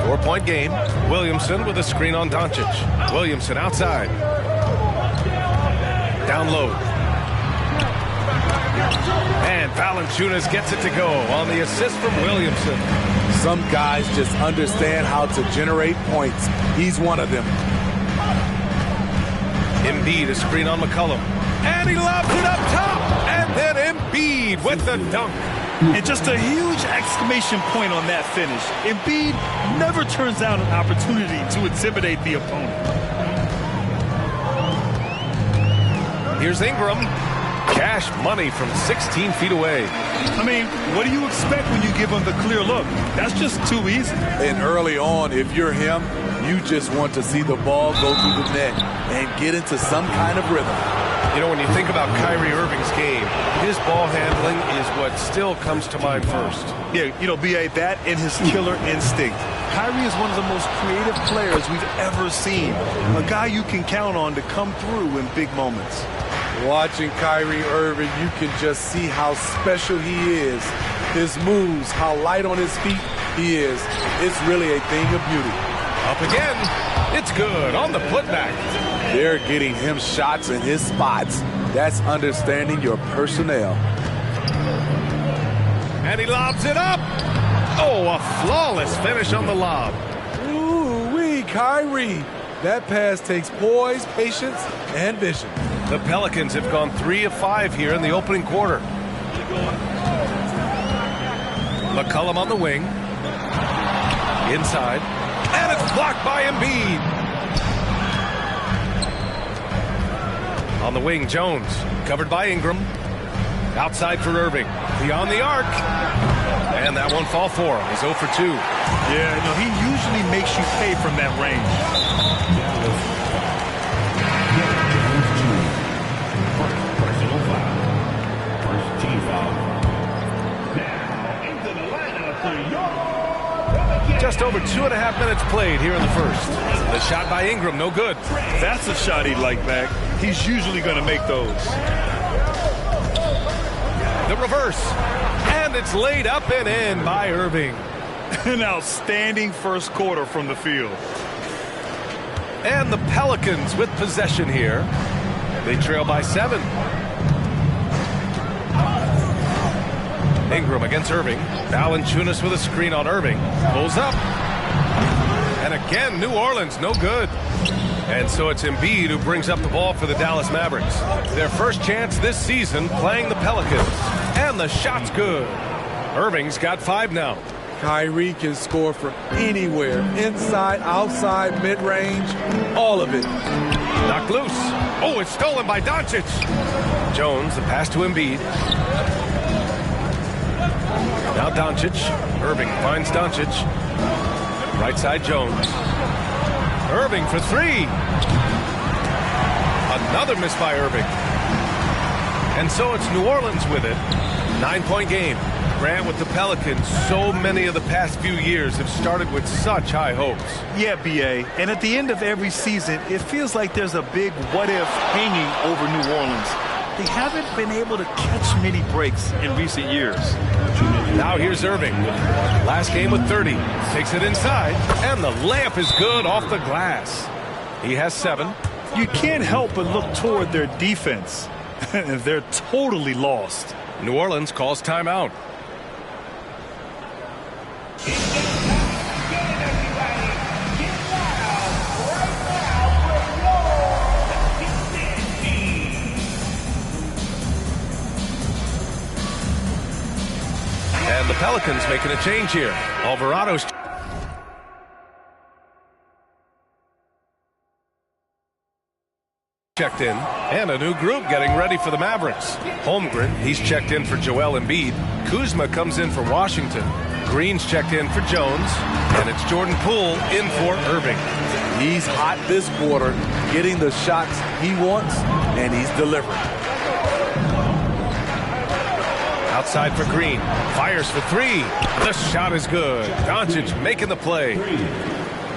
4-point game. Williamson with a screen on Doncic. Williamson outside. Down low. And Valanciunas gets it to go on the assist from Williamson. Some guys just understand how to generate points. He's one of them. Embiid, a screen on McCollum. And he lobs it up top. And then Embiid with the dunk. And just a huge exclamation point on that finish. Embiid never turns down an opportunity to intimidate the opponent. Here's Ingram. Cash money from 16 feet away. I mean, what do you expect when you give him the clear look? That's just too easy. And early on, if you're him, you just want to see the ball go through the net and get into some kind of rhythm. You know, when you think about Kyrie Irving's game, his ball handling is what still comes to mind first. Yeah, you know, B.A., that and his killer instinct. Kyrie is one of the most creative players we've ever seen. A guy you can count on to come through in big moments. Watching Kyrie Irving, you can just see how special he is. His moves, how light on his feet he is. It's really a thing of beauty. Up again. It's good on the putback. They're getting him shots in his spots. That's understanding your personnel. And he lobs it up. Oh, a flawless finish on the lob. Ooh-wee, Kyrie. That pass takes poise, patience, and vision. The Pelicans have gone 3 of 5 here in the opening quarter. McCollum on the wing. Inside. And it's blocked by Embiid. On the wing, Jones. Covered by Ingram. Outside for Irving. Beyond the arc. And that one fall for him. He's 0 for 2. Yeah, no, he usually makes you pay from that range. Personal foul. First team foul. Now into the lineup for your... Just over 2.5 minutes played here in the first. The shot by Ingram, no good. That's a shot he'd like back. He's usually going to make those. The reverse. And it's laid up and in by Irving. An outstanding first quarter from the field. And the Pelicans with possession here. They trail by 7. Ingram against Irving. Valanciunas with a screen on Irving. Pulls up. And again, New Orleans, no good. And so it's Embiid who brings up the ball for the Dallas Mavericks. Their first chance this season playing the Pelicans. And the shot's good. Irving's got 5 now. Kyrie can score from anywhere. Inside, outside, mid-range, all of it. Knocked loose. Oh, it's stolen by Doncic. Jones, the pass to Embiid. Now Doncic. Irving finds Doncic. Right side, Jones. Irving for 3. Another miss by Irving. And so it's New Orleans with it. 9-point game. Grant, with the Pelicans, so many of the past few years have started with such high hopes. Yeah, B.A., and at the end of every season, it feels like there's a big what-if hanging over New Orleans. They haven't been able to catch many breaks in recent years. Now here's Irving. Last game with 30. Takes it inside, and the layup is good off the glass. He has 7. You can't help but look toward their defense. They're totally lost. New Orleans calls timeout. And the Pelicans making a change here. Alvarado's checked in, and a new group getting ready for the Mavericks. Holmgren, he's checked in for Joel Embiid. Kuzma comes in for Washington. Green's checked in for Jones, and it's Jordan Poole in for Irving. He's hot this quarter, getting the shots he wants, and he's delivering. Outside for Green, fires for three. The shot is good. Doncic making the play.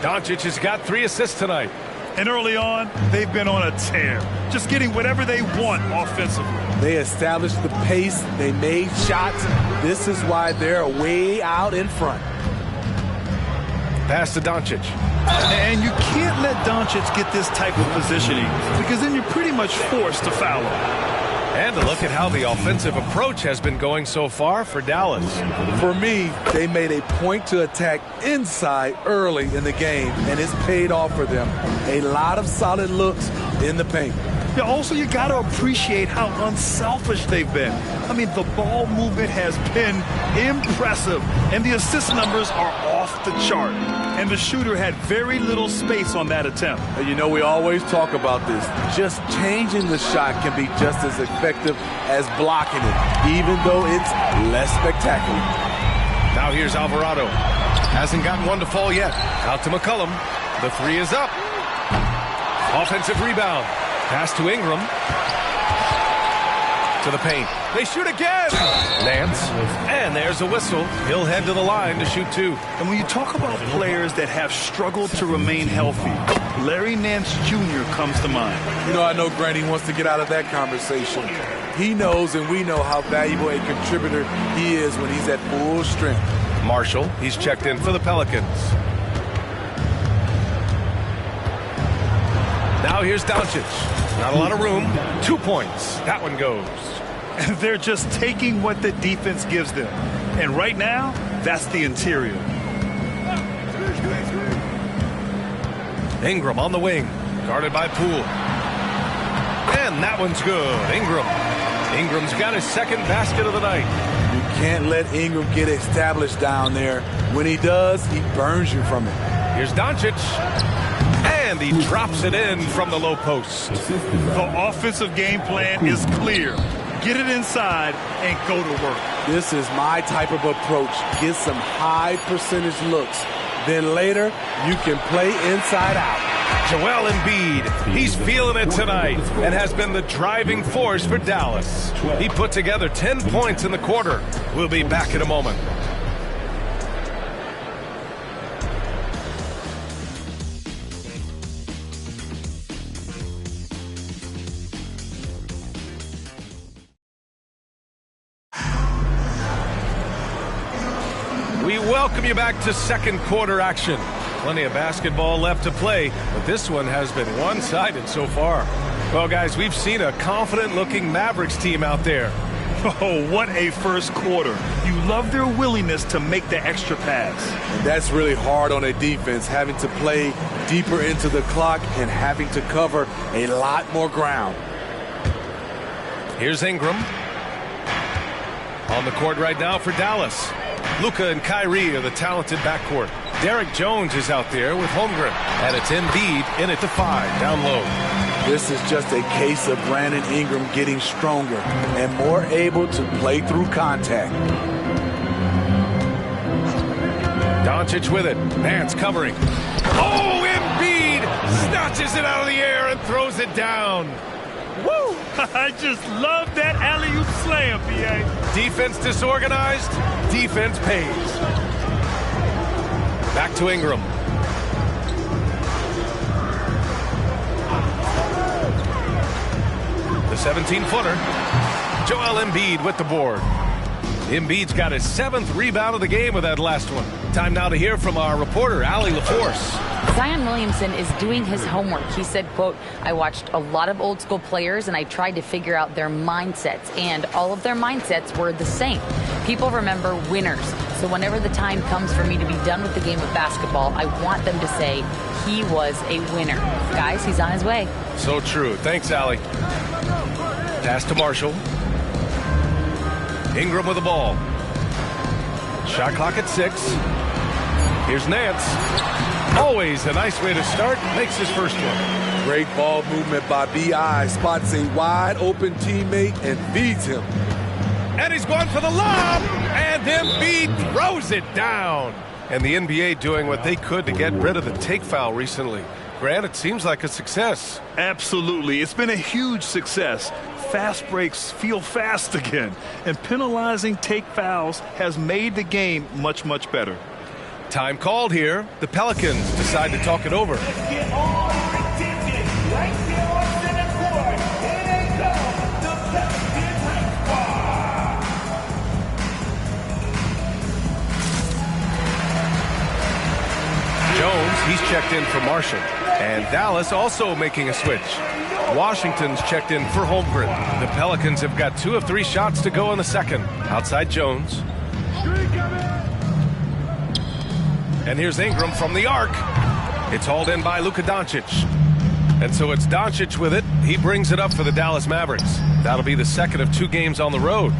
Doncic has got 3 assists tonight. And early on, they've been on a tear, just getting whatever they want offensively. They established the pace. They made shots. This is why they're way out in front. Pass to Doncic. And you can't let Doncic get this type of positioning because then you're pretty much forced to foul him. And a look at how the offensive approach has been going so far for Dallas. For me, they made a point to attack inside early in the game, and it's paid off for them. A lot of solid looks in the paint. Yeah, also, you got to appreciate how unselfish they've been. I mean, the ball movement has been impressive, and the assist numbers are off the chart. And the shooter had very little space on that attempt. You know, we always talk about this. Just changing the shot can be just as effective as blocking it, even though it's less spectacular. Now here's Alvarado. Hasn't gotten one to fall yet. Out to McCollum. The 3 is up. Offensive rebound. Pass to Ingram. To the paint. They shoot again. Nance. And there's a whistle. He'll head to the line to shoot 2. And when you talk about players that have struggled to remain healthy, Larry Nance Jr. comes to mind. You know, I know Granny wants to get out of that conversation. He knows and we know how valuable a contributor he is when he's at full strength. Marshall, he's checked in for the Pelicans. Now here's Doncic. Not a lot of room. 2 points. That one goes. They're just taking what the defense gives them. And right now, that's the interior. Ingram on the wing. Guarded by Poole. And that one's good. Ingram's got his second basket of the night. You can't let Ingram get established down there. When he does, he burns you from it. Here's Doncic. And he drops it in from the low post. The offensive game plan is clear. Get it inside and go to work. This is my type of approach. Get some high percentage looks. Then later, you can play inside out. Joel Embiid, he's feeling it tonight and has been the driving force for Dallas. He put together 10 points in the quarter. We'll be back in a moment. We welcome you back to second quarter action. Plenty of basketball left to play, but this one has been one-sided so far. Well, guys, we've seen a confident-looking Mavericks team out there. Oh, what a first quarter. You love their willingness to make the extra pass. And that's really hard on a defense, having to play deeper into the clock and having to cover a lot more ground. Here's Ingram. On the court right now for Dallas. Luka and Kyrie are the talented backcourt. Derek Jones is out there with Holmgren. And it's Embiid in at the 5, down low. This is just a case of Brandon Ingram getting stronger and more able to play through contact. Doncic with it. Nance covering. Oh, Embiid snatches it out of the air and throws it down. Woo! I just love that alley-oop slam, B.A. Defense disorganized. Defense pays. Back to Ingram. The 17-footer. Joel Embiid with the board. Embiid's got his 7th rebound of the game with that last one. Time now to hear from our reporter, Allie LaForce. Zion Williamson is doing his homework. He said, quote, I watched a lot of old school players and I tried to figure out their mindsets, and all of their mindsets were the same. People remember winners. So whenever the time comes for me to be done with the game of basketball, I want them to say he was a winner. Guys, he's on his way. So true. Thanks, Allie. Pass to Marshall. Ingram with the ball. Shot clock at 6. Here's Nance. Always a nice way to start. Makes his first one. Great ball movement by B.I. Spots a wide open teammate and feeds him. And he's going for the lob. And And Embiid throws it down. And the NBA doing what they could to get rid of the take foul recently. Grant, it seems like a success. Absolutely. It's been a huge success. Fast breaks feel fast again. And penalizing take fouls has made the game much, much better. Time called here. The Pelicans decide to talk it over. Jones, he's checked in for Marshall. And Dallas also making a switch. Washington's checked in for Holmgren. The Pelicans have got 2 of 3 shots to go in the second. Outside Jones. And here's Ingram from the arc. It's hauled in by Luka Doncic. And so it's Doncic with it. He brings it up for the Dallas Mavericks. That'll be the second of 2 games on the road.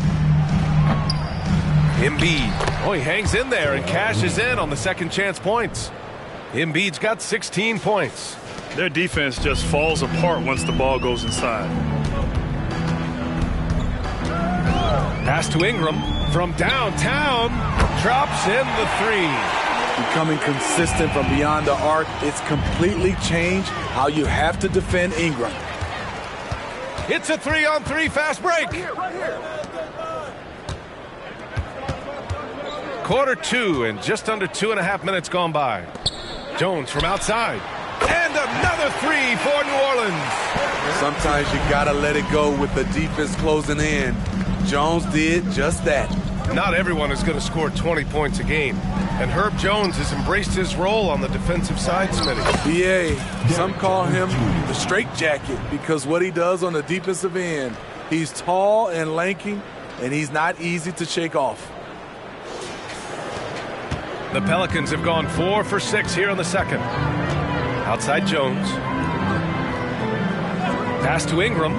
Embiid. Oh, he hangs in there and cashes in on the second chance points. Embiid's got 16 points. Their defense just falls apart once the ball goes inside. Pass to Ingram from downtown. Drops in the 3. Becoming consistent from beyond the arc, it's completely changed how you have to defend Ingram. It's a 3-on-3 fast break. Quarter 2 and just under 2.5 minutes gone by. Jones from outside. And another 3 for New Orleans. Sometimes you gotta let it go with the defense closing in. Jones did just that. Not everyone is going to score 20 points a game. And Herb Jones has embraced his role on the defensive side, Smitty. BA, some call him the straitjacket because what he does on the defensive end, he's tall and lanky, and he's not easy to shake off. The Pelicans have gone 4 for 6 here in the second. Outside Jones. Pass to Ingram.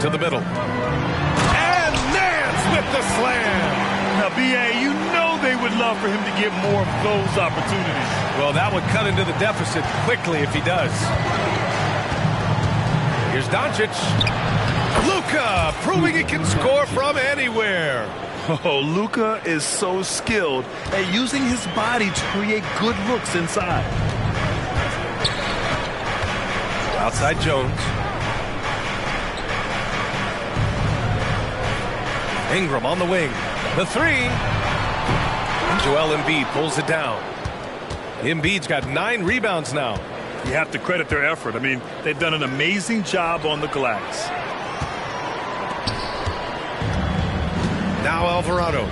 To the middle. And Nance with the slam. Now, B.A., you know they would love for him to get more of those opportunities. Well, that would cut into the deficit quickly if he does. Here's Doncic. Luka proving he can score from anywhere. Oh, Luka is so skilled at using his body to create good looks inside. Outside Jones. Ingram on the wing. The 3. Joel Embiid pulls it down. Embiid's got 9 rebounds now. You have to credit their effort. I mean, they've done an amazing job on the glass. Now Alvarado.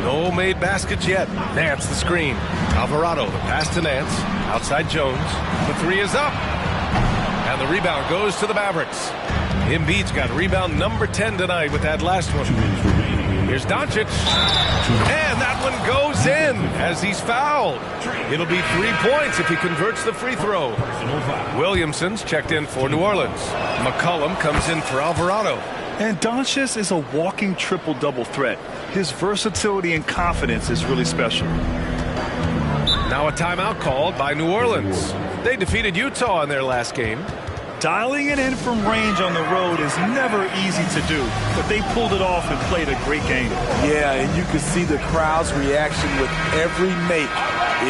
No made baskets yet. Nance the screen. Alvarado, the pass to Nance. Outside Jones. The 3 is up. And the rebound goes to the Mavericks. Embiid's got rebound number 10 tonight with that last one. Here's Doncic. And that one goes in as he's fouled. It'll be 3 points if he converts the free throw. Williamson's checked in for New Orleans. McCollum comes in for Alvarado. And Doncic is a walking triple-double threat. His versatility and confidence is really special. Now a timeout called by New Orleans. They defeated Utah in their last game. Dialing it in from range on the road is never easy to do, but they pulled it off and played a great game. Yeah, and you could see the crowd's reaction with every make.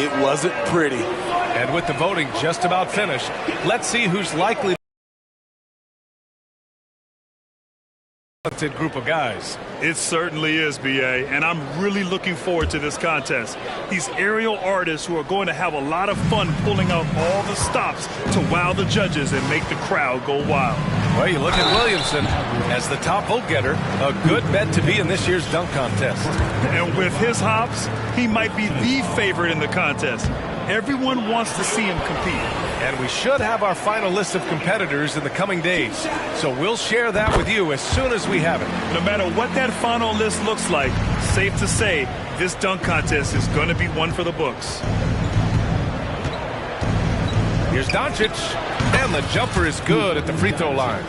It wasn't pretty. And with the voting just about finished, let's see who's likely talented group of guys. It certainly is, B.A., and I'm really looking forward to this contest. These aerial artists who are going to have a lot of fun pulling out all the stops to wow the judges and make the crowd go wild. Well, you look at Williamson as the top vote getter, a good bet to be in this year's dunk contest. And with his hops, he might be the favorite in the contest. Everyone wants to see him compete. And we should have our final list of competitors in the coming days. So we'll share that with you as soon as we have it. No matter what that final list looks like, safe to say, this dunk contest is going to be one for the books. Here's Doncic. And the jumper is good at the free throw line.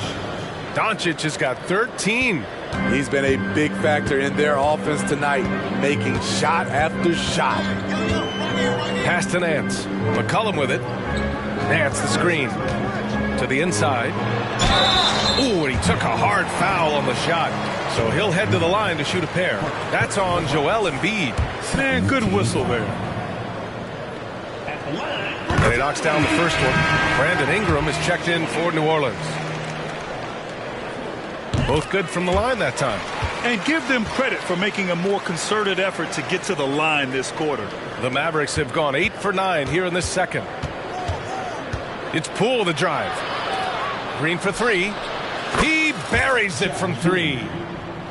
Doncic has got 13. He's been a big factor in their offense tonight, making shot after shot. Pass to Nance. McCollum with it. Nance the screen. To To the inside. Ooh, and he took a hard foul on the shot. So he'll head to the line to shoot a pair. That's on Joel Embiid. Man, good whistle there. And he knocks down the first one. Brandon Ingram is checked in for New Orleans. Both good from the line that time. And give them credit for making a more concerted effort to get to the line this quarter. The Mavericks have gone 8 for 9 here in this second. It's Poole the drive. Green for 3. He buries it from 3.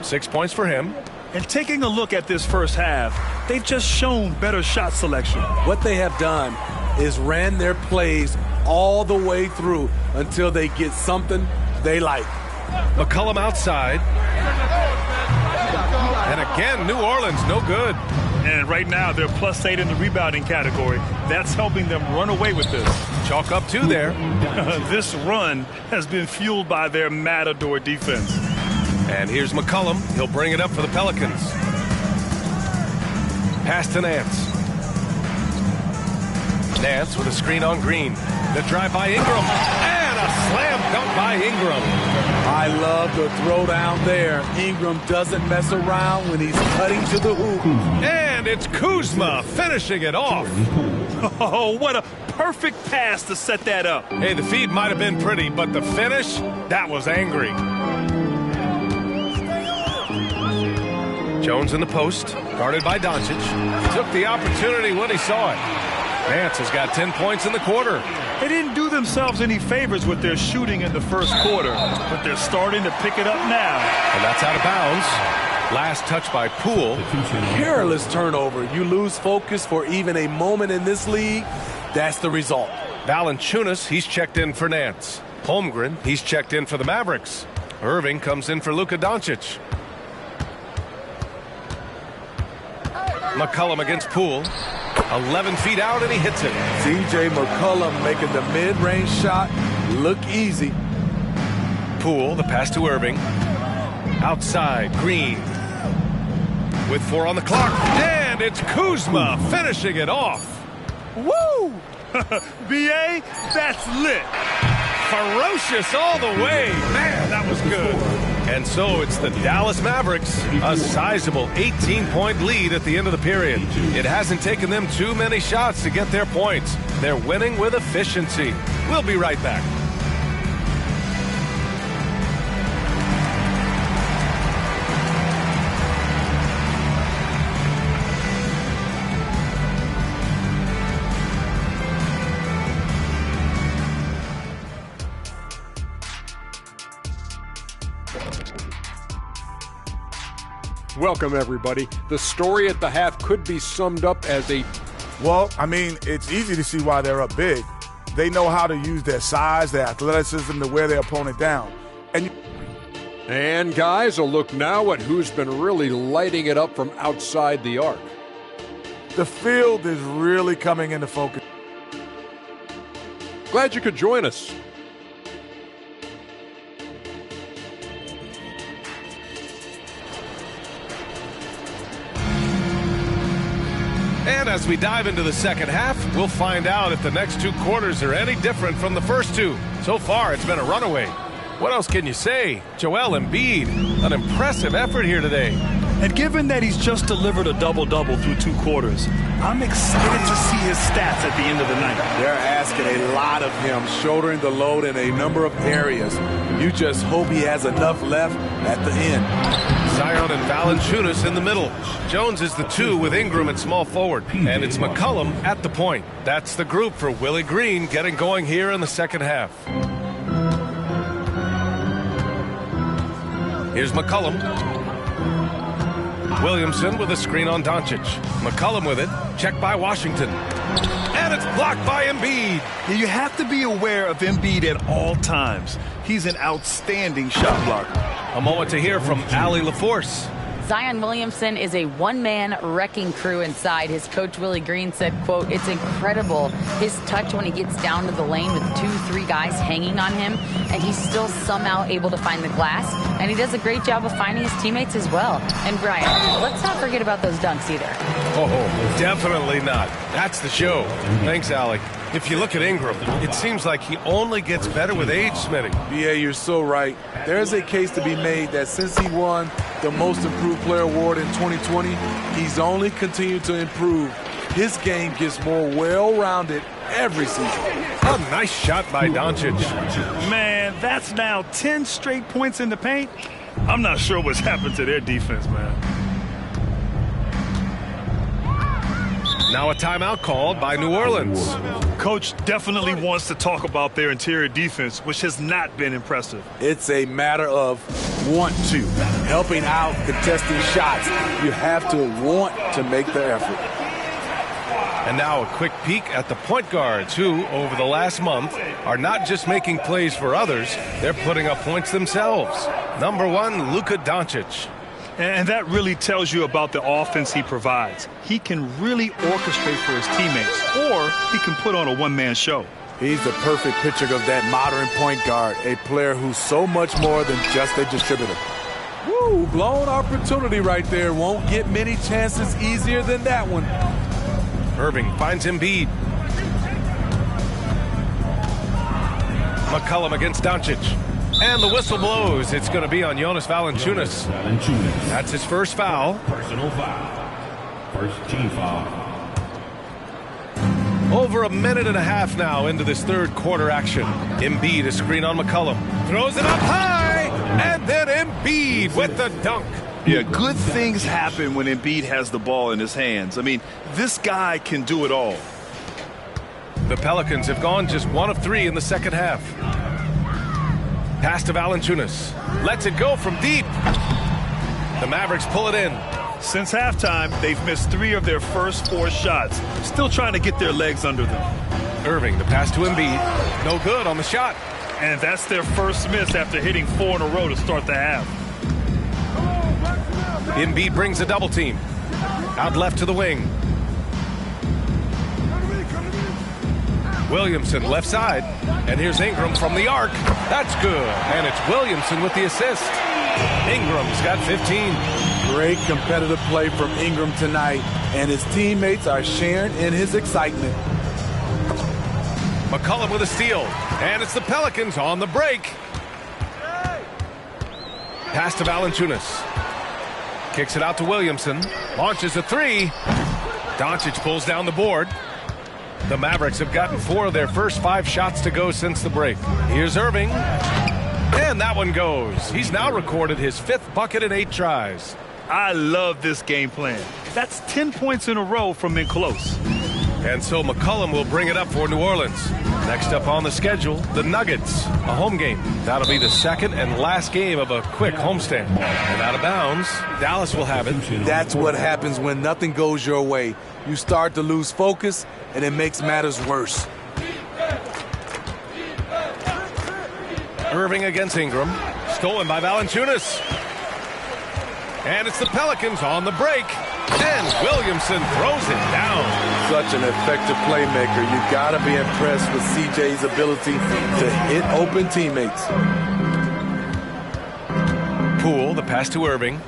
6 points for him. And taking a look at this first half, they've just shown better shot selection. What they have done is ran their plays all the way through until they get something they like. McCollum outside. And again, New Orleans no good. And right now they're +8 in the rebounding category. That's helping them run away with this. Chalk up 2 there. This run has been fueled by their Matador defense. And here's McCollum. He'll bring it up for the Pelicans. Pass to Nance. Nance with a screen on Green. The drive by Ingram. And a slam dunk by Ingram. I love the throwdown there. Ingram doesn't mess around when he's cutting to the hoop. And it's Kuzma finishing it off. Oh, what a perfect pass to set that up. Hey, the feed might have been pretty, but the finish, that was angry. Jones in the post, guarded by Doncic. Took the opportunity when he saw it. Nance has got 10 points in the quarter. They didn't do themselves any favors with their shooting in the first quarter, but they're starting to pick it up now. And that's out of bounds. Last touch by Poole. Careless turnover. You lose focus for even a moment in this league. That's the result. Valanciunas, he's checked in for Nance. Holmgren, he's checked in for the Mavericks. Irving comes in for Luka Doncic. McCollum against Poole. 11 feet out, and he hits it. C.J. McCollum making the mid-range shot look easy. Poole, the pass to Irving. Outside, Green. With 4 on the clock. And it's Kuzma finishing it off. Woo! B.A., that's lit. Ferocious all the way. Man, that was good. And so it's the Dallas Mavericks, a sizable 18-point lead at the end of the period. It hasn't taken them too many shots to get their points. They're winning with efficiency. We'll be right back. Welcome, everybody. The story at the half could be summed up as a... Well, I mean, it's easy to see why they're up big. They know how to use their size, their athleticism to wear their opponent down. And guys, a look now at who's been really lighting it up from outside the arc. The field is really coming into focus. Glad you could join us. And as we dive into the second half, we'll find out if the next 2 quarters are any different from the first 2. So far, it's been a runaway. What else can you say? Joel Embiid, an impressive effort here today. And given that he's just delivered a double-double through 2 quarters, I'm excited to see his stats at the end of the night. They're asking a lot of him, shouldering the load in a number of areas. You just hope he has enough left at the end. Zion and Valanciunas in the middle. Jones is the 2 with Ingram at small forward. And it's McCollum at the point. That's the group for Willie Green getting going here in the second half. Here's McCollum. Williamson with a screen on Doncic. McCollum with it. Checked by Washington. And it's blocked by Embiid. You have to be aware of Embiid at all times. He's an outstanding shot blocker. A moment to hear from Allie LaForce. Zion Williamson is a one-man wrecking crew inside. His coach, Willie Green, said, quote, "It's incredible his touch when he gets down to the lane with 2-3 guys hanging on him, and he's still somehow able to find the glass, and he does a great job of finding his teammates as well." And Brian, let's not forget about those dunks either. Oh, definitely not. That's the show. Thanks, Allie. If you look at Ingram, it seems like he only gets better with age, Smitty. Yeah, you're so right. There's a case to be made that since he won the Most Improved Player Award in 2020, he's only continued to improve. His game gets more well-rounded every season. A nice shot by Doncic. Man, that's now 10 straight points in the paint. I'm not sure what's happened to their defense, man. Now a timeout called by New Orleans. Coach definitely wants to talk about their interior defense, which has not been impressive. It's a matter of want to. Helping out, contesting shots. You have to want to make the effort. And now a quick peek at the point guards who, over the last month, are not just making plays for others, they're putting up points themselves. Number 1, Luka Doncic. And that really tells you about the offense he provides. He can really orchestrate for his teammates, or he can put on a one-man show. He's the perfect picture of that modern point guard, a player who's so much more than just a distributor. Woo, blown opportunity right there. Won't get many chances easier than that one. Irving finds Embiid. McCollum against Doncic. And the whistle blows. It's going to be on Jonas Valanciunas. That's his first foul. Personal foul. First team foul. Over a minute and a half now into this third quarter action. Embiid, a screen on McCollum. Throws it up high. And then Embiid with the dunk. Yeah, good things happen when Embiid has the ball in his hands. I mean, this guy can do it all. The Pelicans have gone just 1 of 3 in the second half. Pass to Valanciunas. Lets it go from deep. The Mavericks pull it in. Since halftime, they've missed 3 of their first 4 shots. Still trying to get their legs under them. Irving, the pass to Embiid. No good on the shot. And that's their first miss after hitting 4 in a row to start the half. Embiid brings a double team. Out left to the wing. Williamson left side. And here's Ingram from the arc. That's good. And it's Williamson with the assist. Ingram's got 15. Great competitive play from Ingram tonight. And his teammates are sharing in his excitement. McCollum with a steal. And it's the Pelicans on the break. Pass to Valanciunas. Kicks it out to Williamson. Launches a 3. Doncic pulls down the board. The Mavericks have gotten 4 of their first 5 shots to go since the break. Here's Irving. And that one goes. He's now recorded his 5th bucket in 8 tries. I love this game plan. That's 10 points in a row from in close. And so McCollum will bring it up for New Orleans. Next up on the schedule, the Nuggets, a home game. That'll be the second and last game of a quick homestand. And out of bounds, Dallas will have it. That's what happens when nothing goes your way. You start to lose focus, and it makes matters worse. Irving against Ingram. Stolen by Valanciunas. And it's the Pelicans on the break. And Williamson throws it down. Such an effective playmaker. You got to be impressed with CJ's ability to hit open teammates. Poole, the pass to Irving.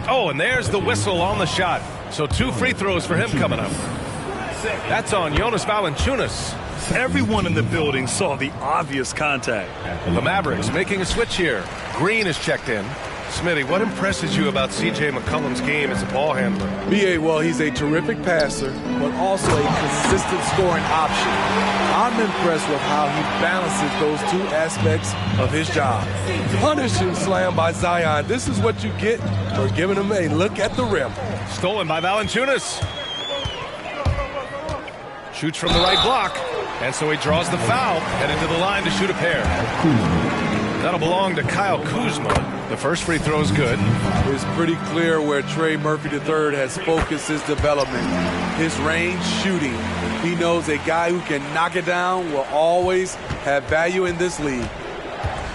Oh, and there's the whistle on the shot. So 2 free throws for him coming up. That's on Jonas Valanciunas. Everyone in the building saw the obvious contact. The Mavericks making a switch here. Green is checked in. Smitty, what impresses you about C.J. McCollum's game as a ball handler? B.A., well, he's a terrific passer, but also a consistent scoring option. I'm impressed with how he balances those 2 aspects of his job. Punishing slam by Zion. This is what you get for giving him a look at the rim. Stolen by Valanciunas. Shoots from the right block. And so he draws the foul, headed to the line to shoot a pair. That'll belong to Kyle Kuzma. The first free throw is good. It's pretty clear where Trey Murphy III has focused his development. His range shooting. He knows a guy who can knock it down will always have value in this league.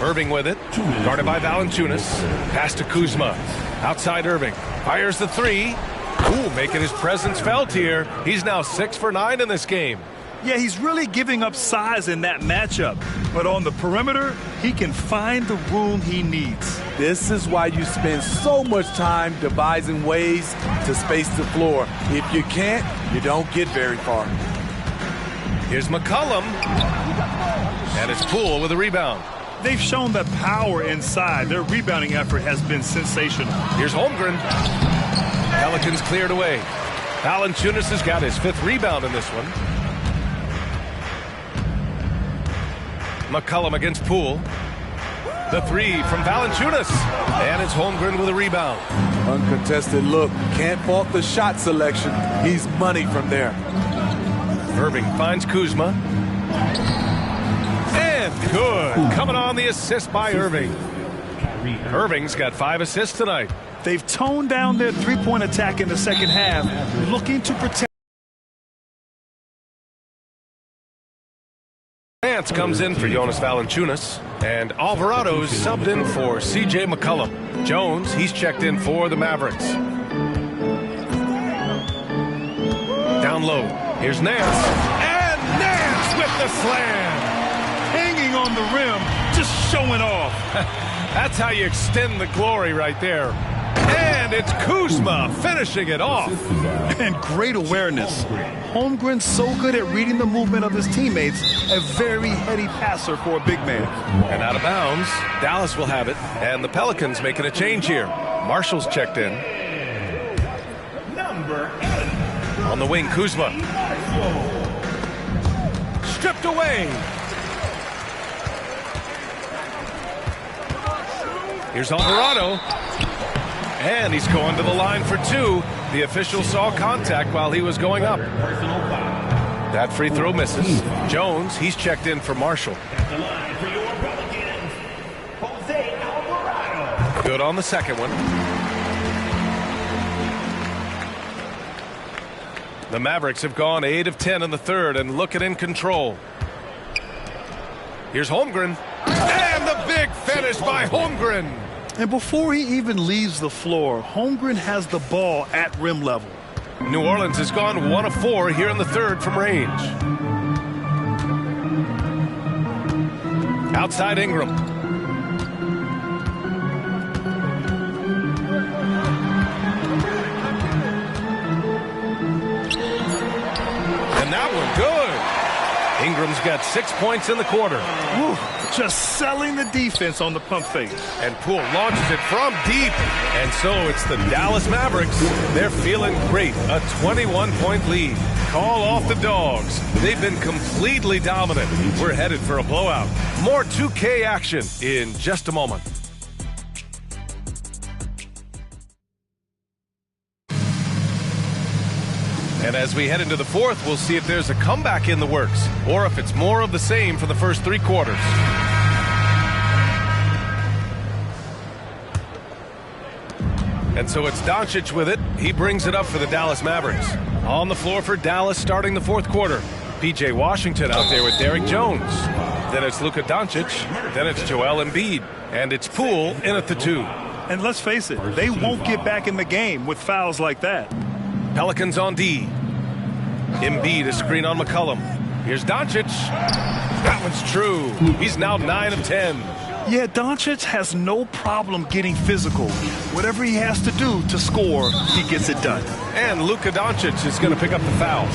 Irving with it. Guarded by Valanciunas. Pass to Kuzma. Outside Irving. Fires the 3. Ooh, making his presence felt here. He's now 6 for 9 in this game. Yeah, he's really giving up size in that matchup. But on the perimeter, he can find the room he needs. This is why you spend so much time devising ways to space the floor. If you can't, you don't get very far. Here's McCollum. And it's Poole with a rebound. They've shown that power inside. Their rebounding effort has been sensational. Here's Holmgren. Pelicans cleared away. Valanciunas has got his 5th rebound in this one. McCollum against Poole. The 3 from Valanciunas. And it's Holmgren with a rebound. Uncontested look. Can't fault the shot selection. He's money from there. Irving finds Kuzma. And good. Coming on the assist by Irving. Irving's got 5 assists tonight. They've toned down their three-point attack in the second half, looking to protect. Nance comes in for Jonas Valanciunas, and Alvarado's subbed in for C.J. McCollum. Jones, he's checked in for the Mavericks. Down low, here's Nance, and Nance with the slam! Hanging on the rim, just showing off. That's how you extend the glory right there. And it's Kuzma finishing it off. And great awareness. Holmgren's so good at reading the movement of his teammates, a very heady passer for a big man. And out of bounds, Dallas will have it, and the Pelicans making a change here. Marshall's checked in. Number 8. On the wing, Kuzma. Stripped away. Here's Alvarado. And he's going to the line for 2. The official saw contact while he was going up. That free throw misses. Jones, he's checked in for Marshall. Good on the second one. The Mavericks have gone 8 of 10 in the third and looking in control. Here's Holmgren. And the big finish by Holmgren. And before he even leaves the floor, Holmgren has the ball at rim level. New Orleans has gone 1 of 4 here in the third from range. Outside Ingram. And that one good. Ingram's got 6 points in the quarter. Woo, just selling the defense on the pump fake. And Poole launches it from deep. And so it's the Dallas Mavericks. They're feeling great. A 21-point lead. Call off the Dogs. They've been completely dominant. We're headed for a blowout. More 2K action in just a moment. And as we head into the fourth, we'll see if there's a comeback in the works or if it's more of the same for the first 3 quarters. And so it's Doncic with it. He brings it up for the Dallas Mavericks. On the floor for Dallas starting the fourth quarter. P.J. Washington out there with Derrick Jones. Then it's Luka Doncic. Then it's Joel Embiid. And it's Poole in at the 2. And let's face it, they won't get back in the game with fouls like that. Pelicans on D. Embiid a screen on McCollum. Here's Doncic. That one's true. He's now 9 of 10. Yeah, Doncic has no problem getting physical. Whatever he has to do to score, he gets it done. And Luka Doncic is going to pick up the foul.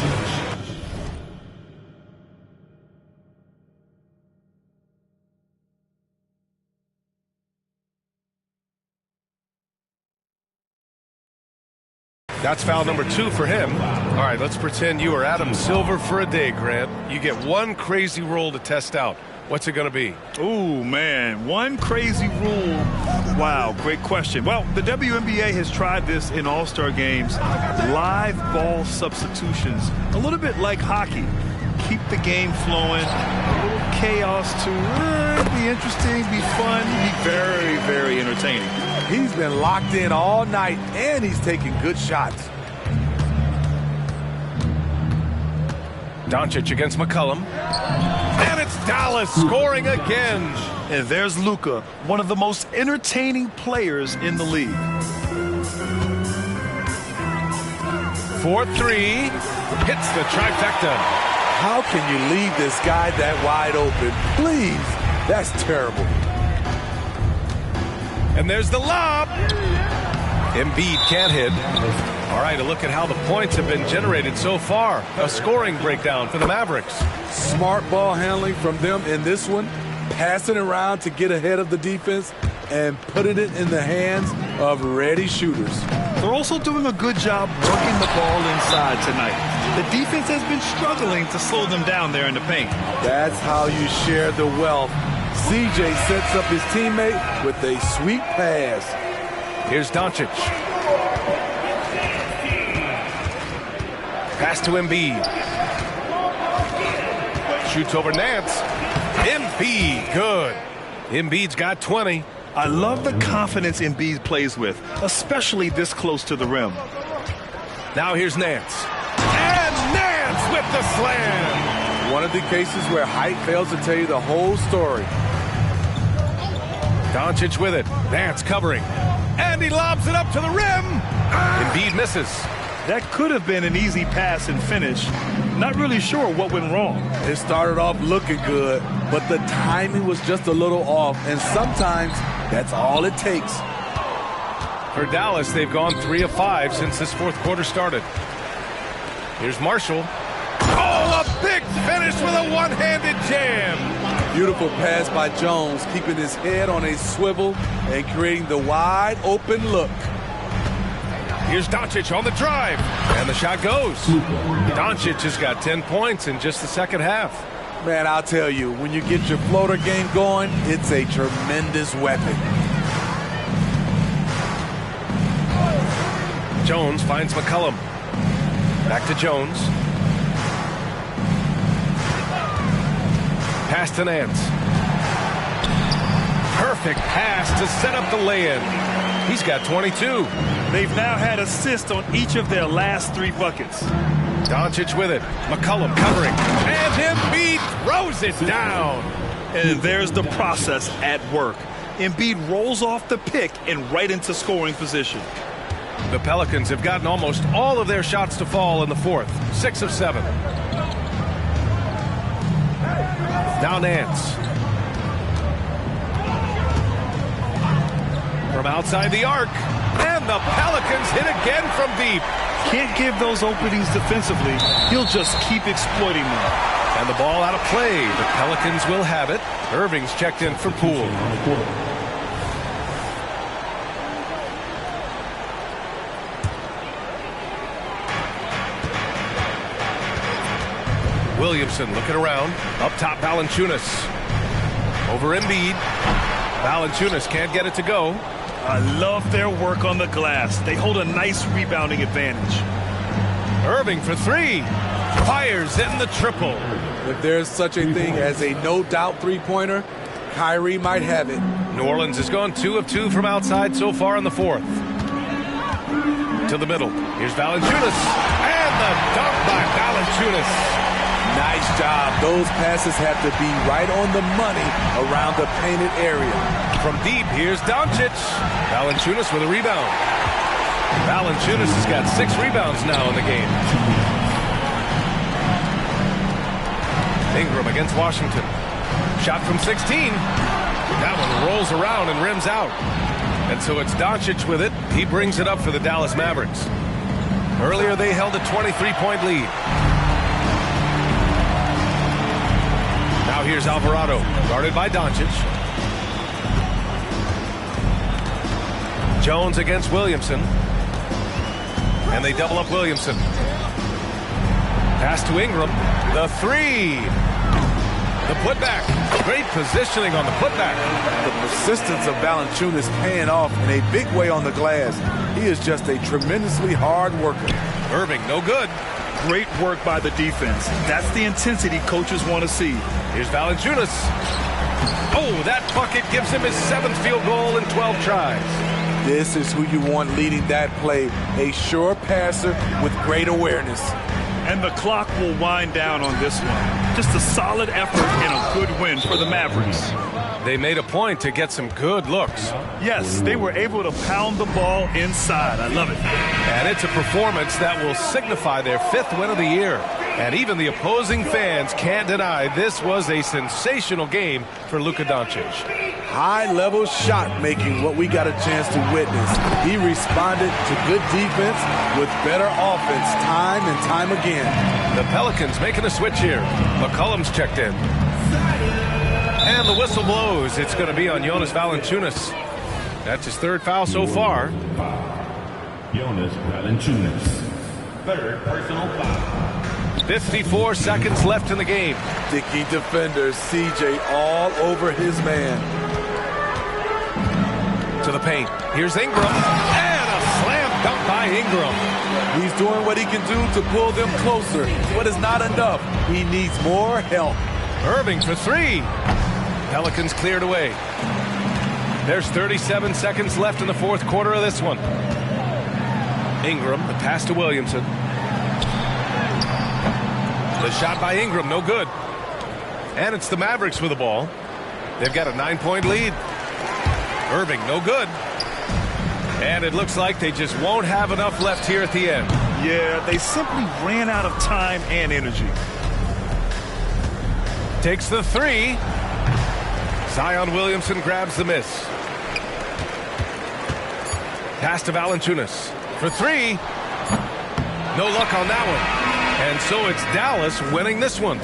That's foul number 2 for him. All right, let's pretend you are Adam Silver for a day, Grant. You get one crazy rule to test out. What's it going to be? Ooh, man, one crazy rule. Wow, great question. Well, the WNBA has tried this in all-star games. Live ball substitutions, a little bit like hockey. Keep the game flowing, a little chaos to be interesting, be fun, be very, very entertaining. He's been locked in all night, and he's taking good shots. Doncic against McCollum. And it's Dallas scoring again. And there's Luka, one of the most entertaining players in the league. 4-3. Hits the trifecta. How can you leave this guy that wide open? Please. That's terrible. And there's the lob. Embiid can't hit. All right, a look at how the points have been generated so far. A scoring breakdown for the Mavericks. Smart ball handling from them in this one. Passing around to get ahead of the defense and putting it in the hands of ready shooters. They're also doing a good job working the ball inside tonight. The defense has been struggling to slow them down there in the paint. That's how you share the wealth. CJ sets up his teammate with a sweet pass. Here's Doncic. Pass to Embiid. Shoots over Nance. Embiid, good. Embiid's got 20. I love the confidence Embiid plays with, especially this close to the rim. Now here's Nance. And Nance with the slam. One of the cases where height fails to tell you the whole story. Doncic with it. Nance covering. And he lobs it up to the rim. Embiid misses. That could have been an easy pass and finish. Not really sure what went wrong. It started off looking good, but the timing was just a little off, and sometimes that's all it takes. For Dallas, they've gone 3 of 5 since this fourth quarter started. Here's Marshall. Oh, a big finish with a one-handed jam. Beautiful pass by Jones, keeping his head on a swivel and creating the wide open look. Here's Doncic on the drive, and the shot goes. Doncic has got 10 points in just the second half. Man, I'll tell you, when you get your floater game going, it's a tremendous weapon. Jones finds McCollum. Back to Jones. Pass to Nance. Perfect pass to set up the lay-in. He's got 22. They've now had assists on each of their last 3 buckets. Doncic with it. McCollum covering. And Embiid throws it down. And there's the process at work. Embiid rolls off the pick and right into scoring position. The Pelicans have gotten almost all of their shots to fall in the fourth. 6 of 7. Now Nance. From outside the arc. And the Pelicans hit again from deep. Can't give those openings defensively. He'll just keep exploiting them. And the ball out of play. The Pelicans will have it. Irving's checked in for Poole. Williamson looking around. Up top, Valanciunas. Over Embiid. Valanciunas can't get it to go. I love their work on the glass. They hold a nice rebounding advantage. Irving for 3. Fires in the triple. If there's such a thing as a no-doubt three-pointer, Kyrie might have it. New Orleans has gone 2 of 2 from outside so far in the fourth. To the middle. Here's Valanciunas. And the dunk by Valanciunas. Nice job. Those passes have to be right on the money around the painted area. From deep, here's Doncic. Valanciunas with a rebound. Valanciunas has got 6 rebounds now in the game. Ingram against Washington. Shot from 16. That one rolls around and rims out. And so it's Doncic with it. He brings it up for the Dallas Mavericks. Earlier they held a 23-point lead. Now here's Alvarado, guarded by Doncic. Jones against Williamson. And they double up Williamson. Pass to Ingram. The 3. The putback. Great positioning on the putback. The persistence of Valanciunas paying off in a big way on the glass. He is just a tremendously hard worker. Irving, no good. Great work by the defense. That's the intensity coaches want to see. Here's Valanciunas. Oh, that bucket gives him his 7th field goal in 12 tries. This is who you want leading that play. A sure passer with great awareness. And the clock will wind down on this one. Just a solid effort and a good win for the Mavericks. They made a point to get some good looks. Yes, they were able to pound the ball inside. I love it. And it's a performance that will signify their 5th win of the year. And even the opposing fans can't deny this was a sensational game for Luka Doncic. High-level shot making, what we got a chance to witness. He responded to good defense with better offense time and time again. The Pelicans making a switch here. McCollum's checked in. And the whistle blows. It's going to be on Jonas Valanciunas. That's his third foul so far. Jonas Valanciunas. Third personal foul. 54 seconds left in the game. Dickey defenders, CJ all over his man. To the paint. Here's Ingram. And a slam dunk by Ingram. He's doing what he can do to pull them closer, but it's not enough. He needs more help. Irving for three. Pelicans cleared away. There's 37 seconds left in the fourth quarter of this one. Ingram, the pass to Williamson. The shot by Ingram, no good. And it's the Mavericks with the ball. They've got a 9-point lead. Irving, no good. And it looks like they just won't have enough left here at the end. Yeah, they simply ran out of time and energy. Takes the three. Zion Williamson grabs the miss. Pass to Valanciunas for three. No luck on that one. And so it's Dallas winning this one.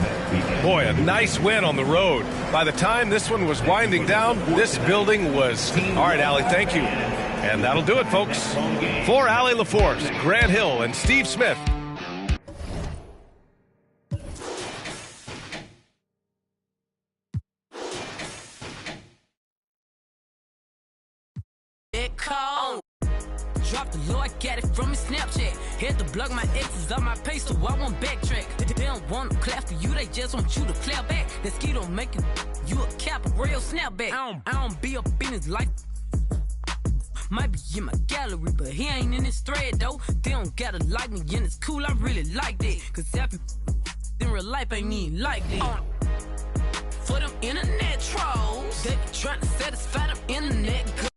Boy, a nice win on the road. By the time this one was winding down, this building was... All right, Allie, thank you. And that'll do it, folks. For Allie LaForce, Grant Hill, and Steve Smith. Drop the low, I get it from his Snapchat. Had to block my exes on my page, so I won't backtrack. They don't want to clap for you, they just want you to clap back. That ski don't make you a cap, a real snapback. I don't be up in his life. Might be in my gallery, but he ain't in his thread, though. They don't gotta like me, and it's cool, I really like that. Cause every in real life ain't even like that. For them internet trolls, they be trying to satisfy them internet